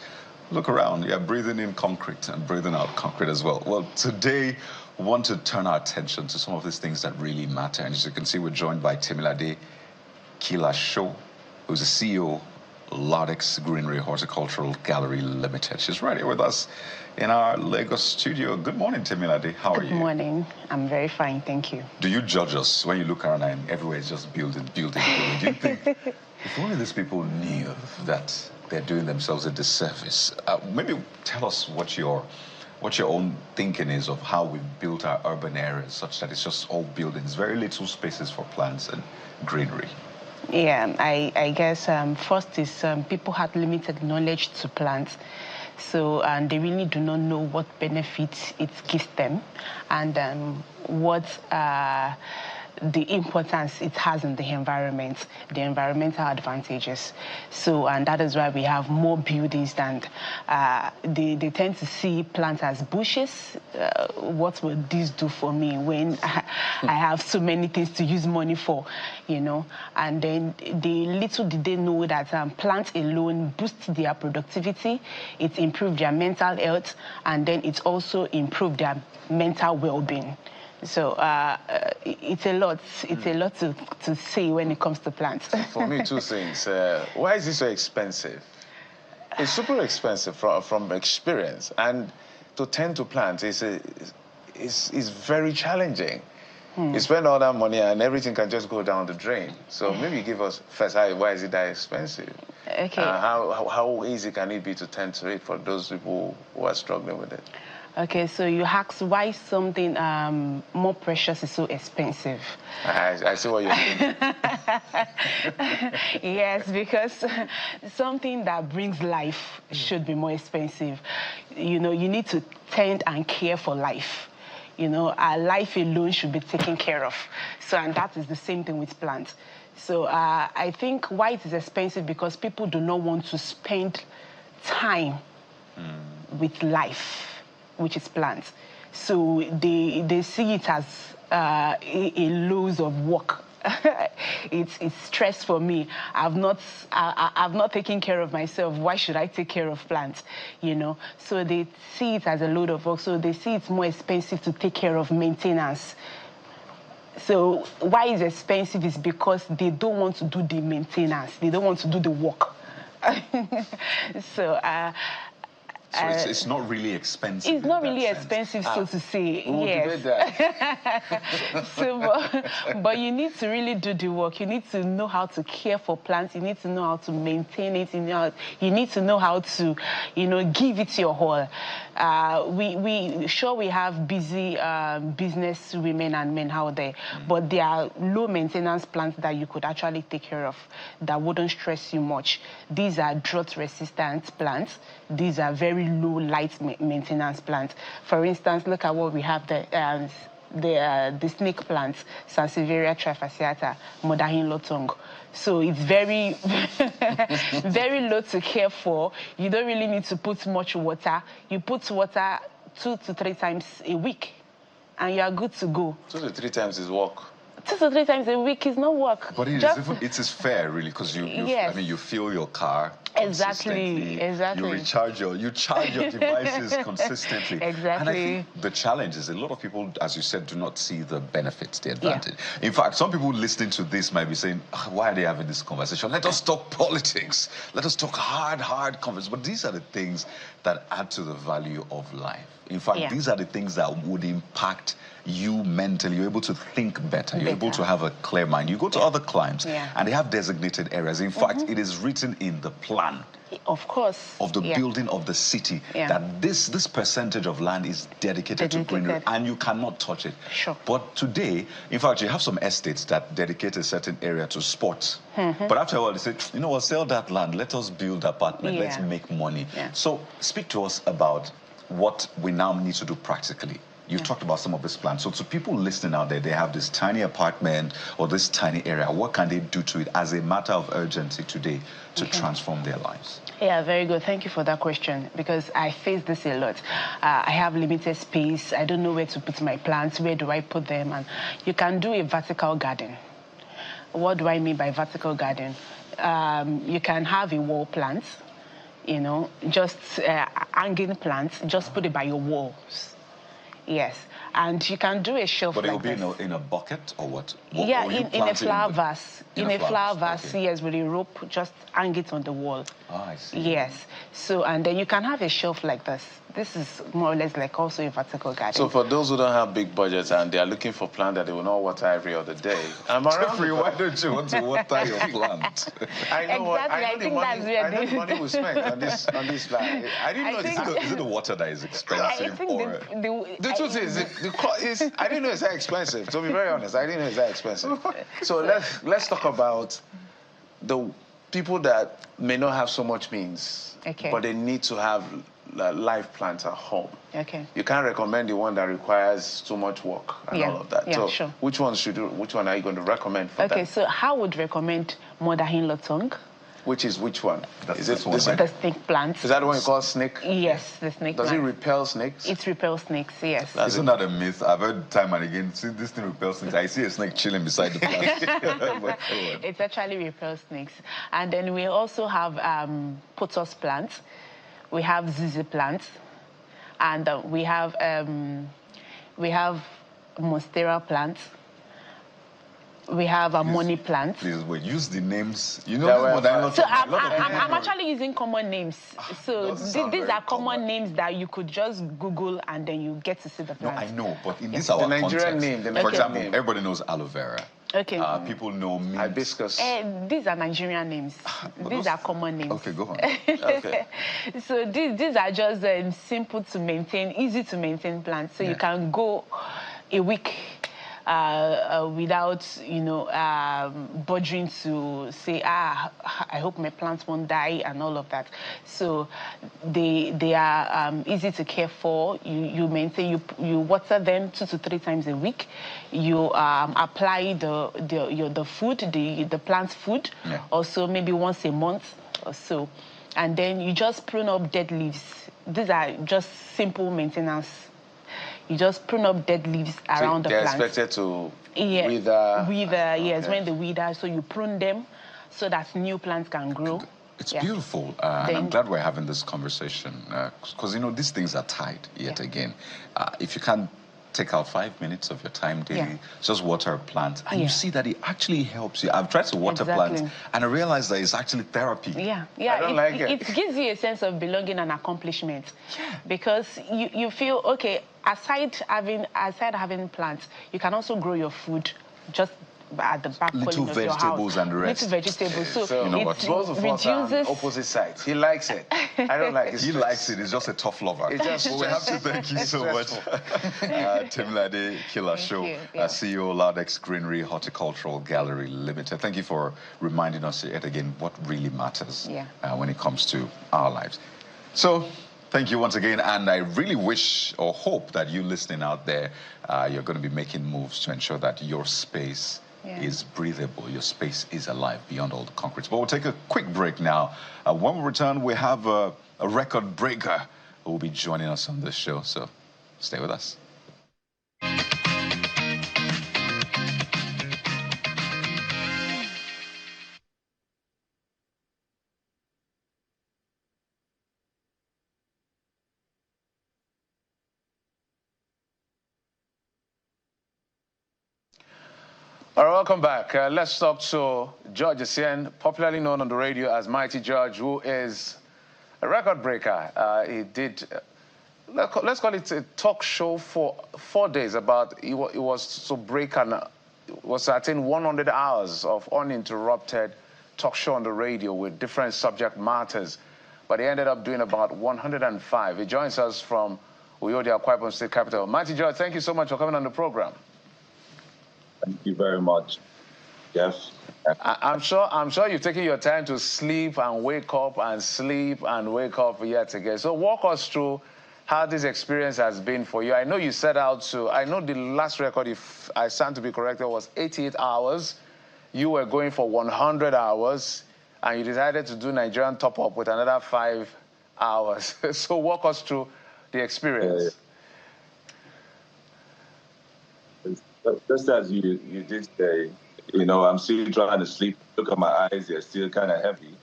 Look around, you're breathing in concrete and breathing out concrete as well. Well, today, we want to turn our attention to some of these things that really matter. And as you can see, we're joined by Temilade Kilasho, who's the CEO of Ladex Greenery Horticultural Gallery Limited. She's right here with us in our Lagos studio. Good morning, Temilade. How are you? Good morning. I'm very fine, thank you. Do you judge us when you look around and everywhere is just building, building, building? Do you think, if only these people knew that they're doing themselves a disservice? Maybe tell us what your own thinking is of how we've built our urban areas such that it's just all buildings, very little spaces for plants and greenery. Yeah, I guess first is people had limited knowledge to plants. So, and they really do not know what benefits it gives them and what the importance it has in the environment, the environmental advantages. So, and that is why we have more buildings than they tend to see plants as bushes. What will this do for me when I have so many things to use money for, you know? And then little did they know that plants alone boost their productivity, it improved their mental health, and then it also improved their mental well-being. So it's a lot. It's a lot to say when it comes to plants. For me, two things. Why is this so expensive? It's super expensive from experience, and to tend to plants is very challenging. You spend all that money and everything can just go down the drain. So maybe give us first, why is it that expensive? Okay. How easy can it be to tend to it for those people who are struggling with it? Okay, so you asked why something more precious is so expensive. I see what you're doing. Yes, because something that brings life should be more expensive. You know, you need to tend and care for life. You know, our life alone should be taken care of. So, and that is the same thing with plants. So I think why it is expensive because people do not want to spend time with life, which is plants. So they see it as a load of work. It's stress for me. I've not taken care of myself. Why should I take care of plants? You know. So they see it as a load of work. So they see it's more expensive to take care of maintenance. So why it's expensive is because they don't want to do the maintenance. They don't want to do the work. So. So it's not really expensive. It's not really expensive, so to say. Yes. So, but you need to really do the work. You need to know how to care for plants. You need to know how to maintain it. You need to know how to, give it your all. We have busy business women and men out there, but there are low maintenance plants that you could actually take care of that wouldn't stress you much. These are drought resistant plants. These are very low light maintenance plants. For instance, look at what we have there. The snake plants, Sansevieria trifasciata, Modahin lotong. So it's very, very low to care for. You don't really need to put much water. You put water 2 to 3 times a week, and you are good to go. 2 to 3 times is work. 2 to 3 times a week is not work. But it is fair, really, because yes. you fill your car exactly. You charge your devices consistently. Exactly. And I think the challenge is a lot of people, as you said, do not see the benefits, the advantage. Yeah. In fact, some people listening to this might be saying, why are they having this conversation? Let us talk politics. Let us talk hard conversations. But these are the things that add to the value of life. In fact, these are the things that would impact you mentally. You're able to think better. You're able to have a clear mind. You go to other climes, and they have designated areas. In fact, it is written in the plan. Of course. Of the building of the city, that this percentage of land is dedicated to greenery, and you cannot touch it. Sure. But today, in fact, you have some estates that dedicate a certain area to sports. But after a while, they say, you know what, sell that land. Let us build apartments. Let's make money. So speak to us about what we now need to do practically. You've talked about some of this plan. So to people listening out there, they have this tiny apartment or this tiny area. What can they do to it as a matter of urgency today to transform their lives? Yeah, very good. Thank you for that question, because I face this a lot. I have limited space. I don't know where to put my plants. Where do I put them? And you can do a vertical garden. What do I mean by vertical garden? You can have a wall plant, just hanging plants. Just put it by your walls. Yes, and you can do a shelf. But it will be in a bucket or what? Yeah, in a flower vase. In a flower vase, yes, with a rope, just hang it on the wall. Oh, I see. Yes. So, and then you can have a shelf like this. This is more or less like also a vertical garden. So for those who don't have big budgets and they are looking for plants that they will not water every other day, Jeffrey, why don't you want to water your plant? I know exactly. I know the money we spent on this plant. I didn't know. Is it the water that is expensive? The truth is, I didn't know it's that expensive. To be very honest, I didn't know it's that expensive. So let's talk about the people that may not have so much means, but they need to have live plants at home. Okay. You can't recommend the one that requires too much work and all of that. Yeah, so sure. which one are you going to recommend for them? Okay, so I would recommend Modahin lotong. Which is which one? Is it the snake plant? Is that the one you call snake? Yes, the snake plant. Does it repel snakes? It repels snakes, yes. Isn't that a myth? I've heard time and again, see this thing repels snakes. I see a snake chilling beside the plant. It actually repels snakes. And then we also have pothos plants. We have zizi plants. And we have monstera plants. We have a money plant. Please wait, use the names. So I'm actually using common names. So these are common names that you could just Google and then you get to see the plant. No, I know, but in this our Nigerian context, name, for example, everybody knows aloe vera. Okay. People know mint. Hibiscus. These are Nigerian names. These are common names. Okay, go on. Okay. So these are just simple to maintain, easy to maintain plants. So you can go a week without, bothering to say, I hope my plants won't die and all of that. So they are easy to care for. You maintain, you water them 2 to 3 times a week. You apply the food, the plant food, also maybe once a month or so. And then you just prune up dead leaves. These are just simple maintenance. You just prune up dead leaves around the plant. They're expected to wither. Yes, when they wither, so you prune them so that new plants can grow. It's beautiful, and I'm glad we're having this conversation because, these things are tied yet again. If you can't take out 5 minutes of your time daily, just water a plant, and you see that it actually helps you. I've tried to water plants, and I realized that it's actually therapy. I don't like it. It gives you a sense of belonging and accomplishment, because you feel, okay, aside having plants, you can also grow your food just at the back corner of your house. Little vegetables and the rest. Little vegetables. So you know what? Both of us are on opposite sides. He likes it. I don't like it. He likes it. He's just a tough lover. It's just we have to thank you so much. Timlade Kilasho, CEO, Laudex Greenery Horticultural Gallery Limited. Thank you for reminding us yet again what really matters when it comes to our lives. So, thank you once again, and I really wish or hope that you listening out there, you're going to be making moves to ensure that your space is breathable, your space is alive beyond all the concrete. But we'll take a quick break now. When we return, we have a record breaker who will be joining us on this show, so stay with us. All right, welcome back. Let's talk to George Essien, popularly known on the radio as Mighty George, who is a record breaker. He did, let's call it a talk show for 4 days it was to break and was to attain 100 hours of uninterrupted talk show on the radio with different subject matters. But he ended up doing about 105. He joins us from Uyo, the Akwa Ibom State capital. Mighty George, thank you so much for coming on the program. Thank you very much, Jeff. I'm sure you've taken your time to sleep and wake up and sleep and wake up yet again. So walk us through how this experience has been for you. I know you set out to, I know the last record, if I stand to be corrected, was 88 hours. You were going for 100 hours, and you decided to do Nigerian top-up with another 5 hours. So walk us through the experience. Just as you did say, I'm still trying to sleep. Look at my eyes; they're still kind of heavy.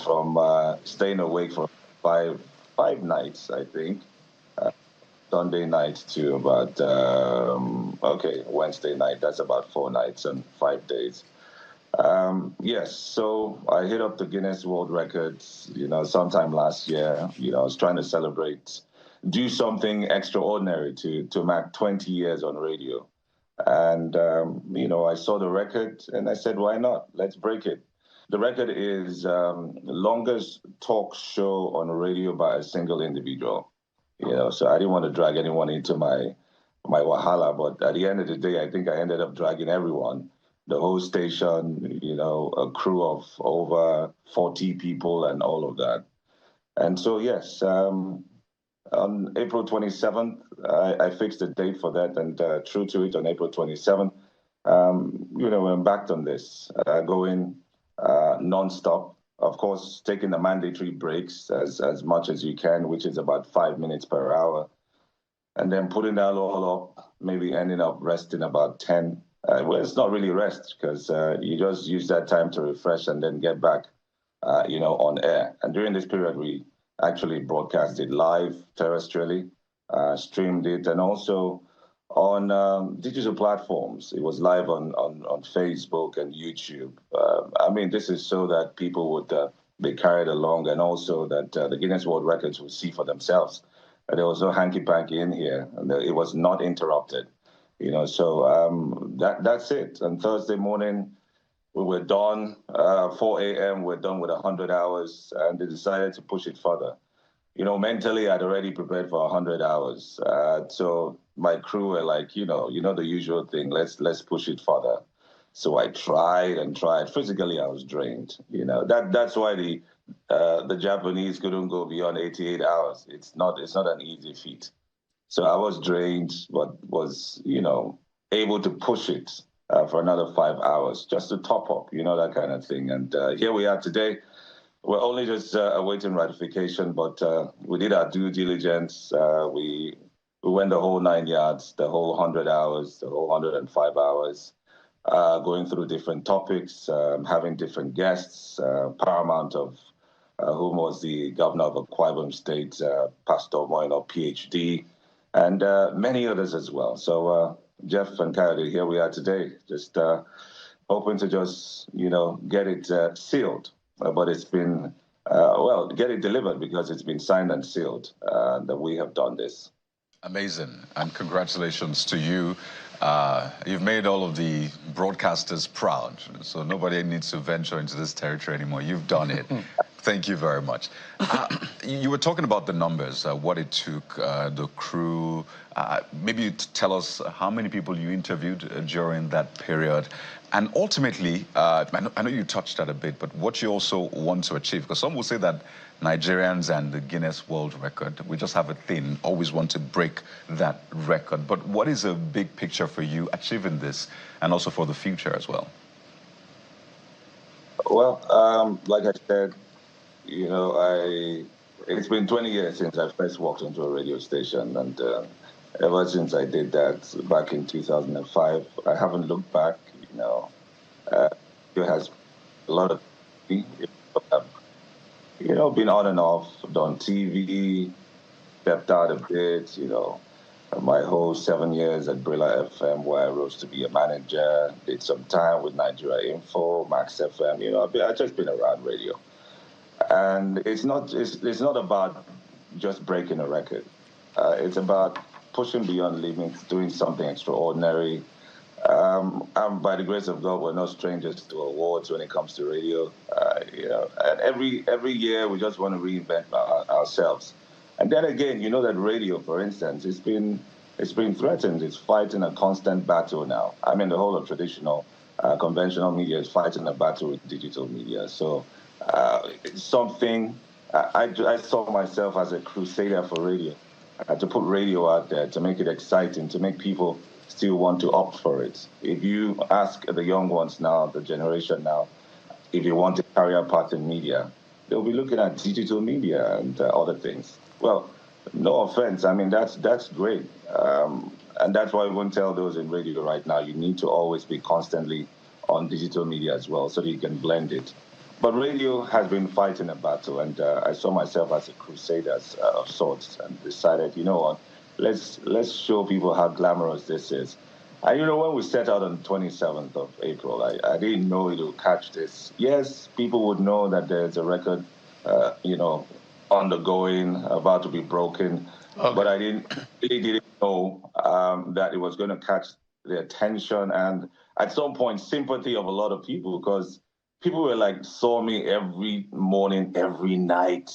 From staying awake for five nights, I think, Sunday night to about Wednesday night. That's about 4 nights and 5 days. Yes, so I hit up the Guinness World Records. Sometime last year. I was trying to celebrate. Do something extraordinary to mark 20 years on radio. And, I saw the record and I said, why not? Let's break it. The record is the longest talk show on radio by a single individual. So I didn't want to drag anyone into my wahala, but at the end of the day, I think I ended up dragging everyone. The whole station, a crew of over 40 people and all of that. And so, yes, on April 27th, I fixed a date for that, and true to it, on April 27th, we embarked on this, going non-stop. Of course, taking the mandatory breaks as much as you can, which is about 5 minutes per hour, and then putting that all up, maybe ending up resting about 10. Well, it's not really rest, because you just use that time to refresh and then get back, on air. And during this period, we actually broadcast it live terrestrially, streamed it, and also on digital platforms. It was live on Facebook and YouTube. This is so that people would be carried along, and also that the Guinness World Records would see for themselves. There was no hanky-panky in here, and it was not interrupted. So that's it. And Thursday morning, we were done. 4 a.m., we're done with 100 hours, and they decided to push it further. Mentally, I'd already prepared for 100 hours. So my crew were like, the usual thing, let's push it further. So I tried and tried. Physically, I was drained. That's why the Japanese couldn't go beyond 88 hours. It's not an easy feat. So I was drained, but was, able to push it for another 5 hours just to top up, that kind of thing. And here we are today. We're only just awaiting ratification, but we did our due diligence. We went the whole 9 yards, the whole 100 hours, the whole 105 hours, going through different topics, having different guests, paramount of whom was the governor of Akwa Ibom State, Pastor Moino, PhD, and many others as well. So Jeff and Coyote, here we are today, just hoping to just, get it sealed. But it's been, get it delivered because it's been signed and sealed that we have done this. Amazing. And congratulations to you. You've made all of the broadcasters proud. So nobody needs to venture into this territory anymore. You've done it. Thank you very much. You were talking about the numbers, what it took, the crew. Maybe you tell us how many people you interviewed during that period. And ultimately, I know you touched that a bit, but what you also want to achieve, because some will say that Nigerians and the Guinness World Record, we just have a thing, always want to break that record. But what is a big picture for you achieving this and also for the future as well? Well, like I said, it's been 20 years since I first walked into a radio station, and ever since I did that back in 2005, I haven't looked back. It has a lot of, been on and off, done TV, stepped out a bit, my whole 7 years at Brilla FM, where I rose to be a manager, did some time with Nigeria Info, Max FM, I've just been around radio. And it's not about just breaking a record. It's about pushing beyond limits, doing something extraordinary. And by the grace of God, we're no strangers to awards when it comes to radio. And every year we just want to reinvent ourselves. And then again, that radio, for instance, it's been threatened. It's fighting a constant battle now. I mean, the whole of traditional, conventional media is fighting a battle with digital media. So it's something I saw myself as a crusader for radio, to put radio out there, to make it exciting, to make people still want to opt for it. If you ask the young ones now, the generation now, if you want to carry a part in media, they'll be looking at digital media and other things. Well, no offense. I mean, that's great. And that's why we won't tell those in radio right now, you need to always be constantly on digital media as well so that you can blend it. But radio has been fighting a battle, and I saw myself as a crusader of sorts and decided, you know what, let's show people how glamorous this is. And when we set out on the 27th of April, I didn't know it would catch this. Yes, people would know that there's a record, undergoing, about to be broken. Okay. But I didn't know that it was going to catch the attention and at some point sympathy of a lot of people, because people were saw me every morning, every night,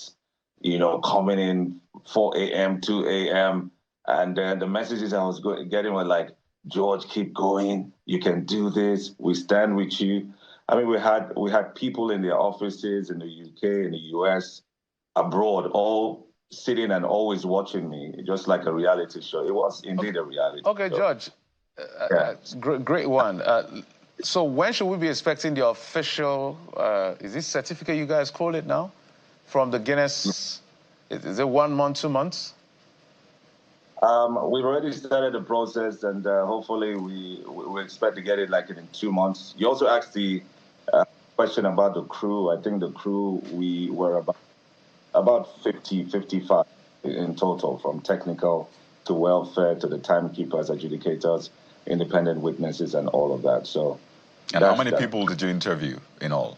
coming in 4 a.m., 2 a.m. And then the messages I was getting were like, George, keep going. You can do this. We stand with you. I mean, we had people in their offices in the UK, in the US, abroad, all sitting and always watching me, just like a reality show. It was indeed a reality show. Okay, George, great one. So when should we be expecting the official, is this certificate you guys call it now, from the Guinness? Is it 1 month, 2 months? We've already started the process, and hopefully we expect to get it in 2 months. You also asked the question about the crew. I think the crew, we were about 50, 55 in total, from technical to welfare to the timekeepers, adjudicators, independent witnesses, and all of that. So, and how many people did you interview in all?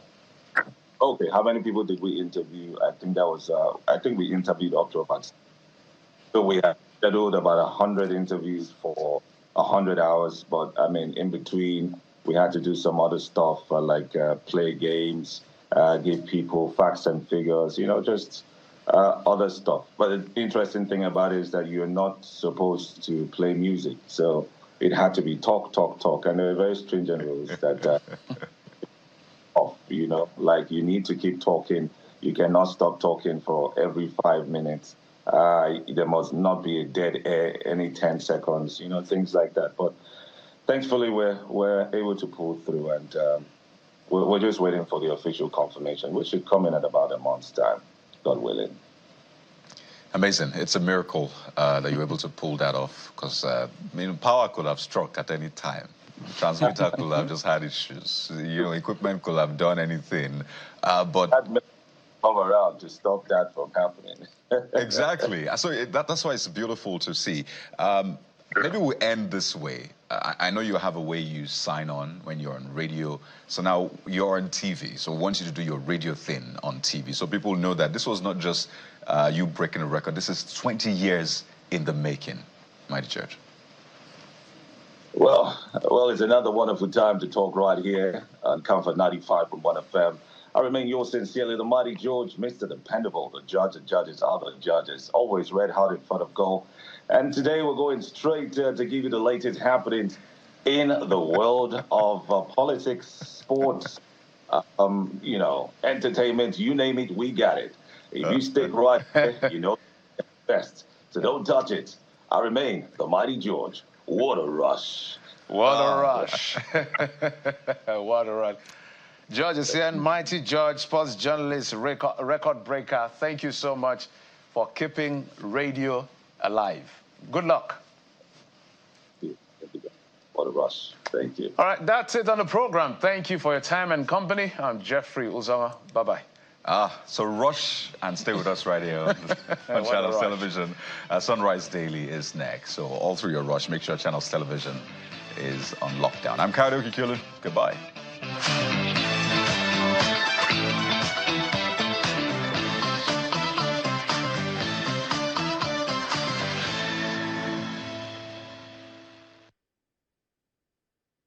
Okay, how many people did we interview? I think that was, I think we interviewed up to about, so we had scheduled about 100 interviews for 100 hours, but I mean, in between, we had to do some other stuff like play games, give people facts and figures, just other stuff. But the interesting thing about it is that you're not supposed to play music. So it had to be talk, talk, talk. And there were very stringent rules that, like you need to keep talking. You cannot stop talking for every 5 minutes. There must not be a dead air any 10 seconds, things like that. But thankfully, we're able to pull through, and we're just waiting for the official confirmation, which should come in at about a month's time, God willing. Amazing. It's a miracle that you're able to pull that off, because power could have struck at any time. Transmitter could have just had issues. Equipment could have done anything, but come around to stop that from happening. Exactly. So that's why it's beautiful to see. Maybe we end this way. I know you have a way you sign on when you're on radio. So now you're on TV. So we want you to do your radio thing on TV, so people know that this was not just you breaking a record. This is 20 years in the making, Mighty George. Well, it's another wonderful time to talk right here on Comfort 95.1 FM. I remain yours sincerely, the Mighty George, Mr. Dependable, the judge of judges, are the judges, always red hot in front of goal. And today we're going straight to give you the latest happenings in the world of politics, sports, entertainment, you name it, we got it. If you stick right there, you know best. So don't touch it. I remain the Mighty George. What a rush. What a rush. What a rush. George is here, Mighty George, sports journalist, record breaker. Thank you so much for keeping radio alive. Good luck. What a rush. Thank you. All right, that's it on the program. Thank you for your time and company. I'm Jeffrey Uzama. Bye-bye. So rush and stay with us right here on Channels Television. Sunrise Daily is next. So all through your rush, make sure Channels Television is on lockdown. I'm Kyle Okikulu. Goodbye.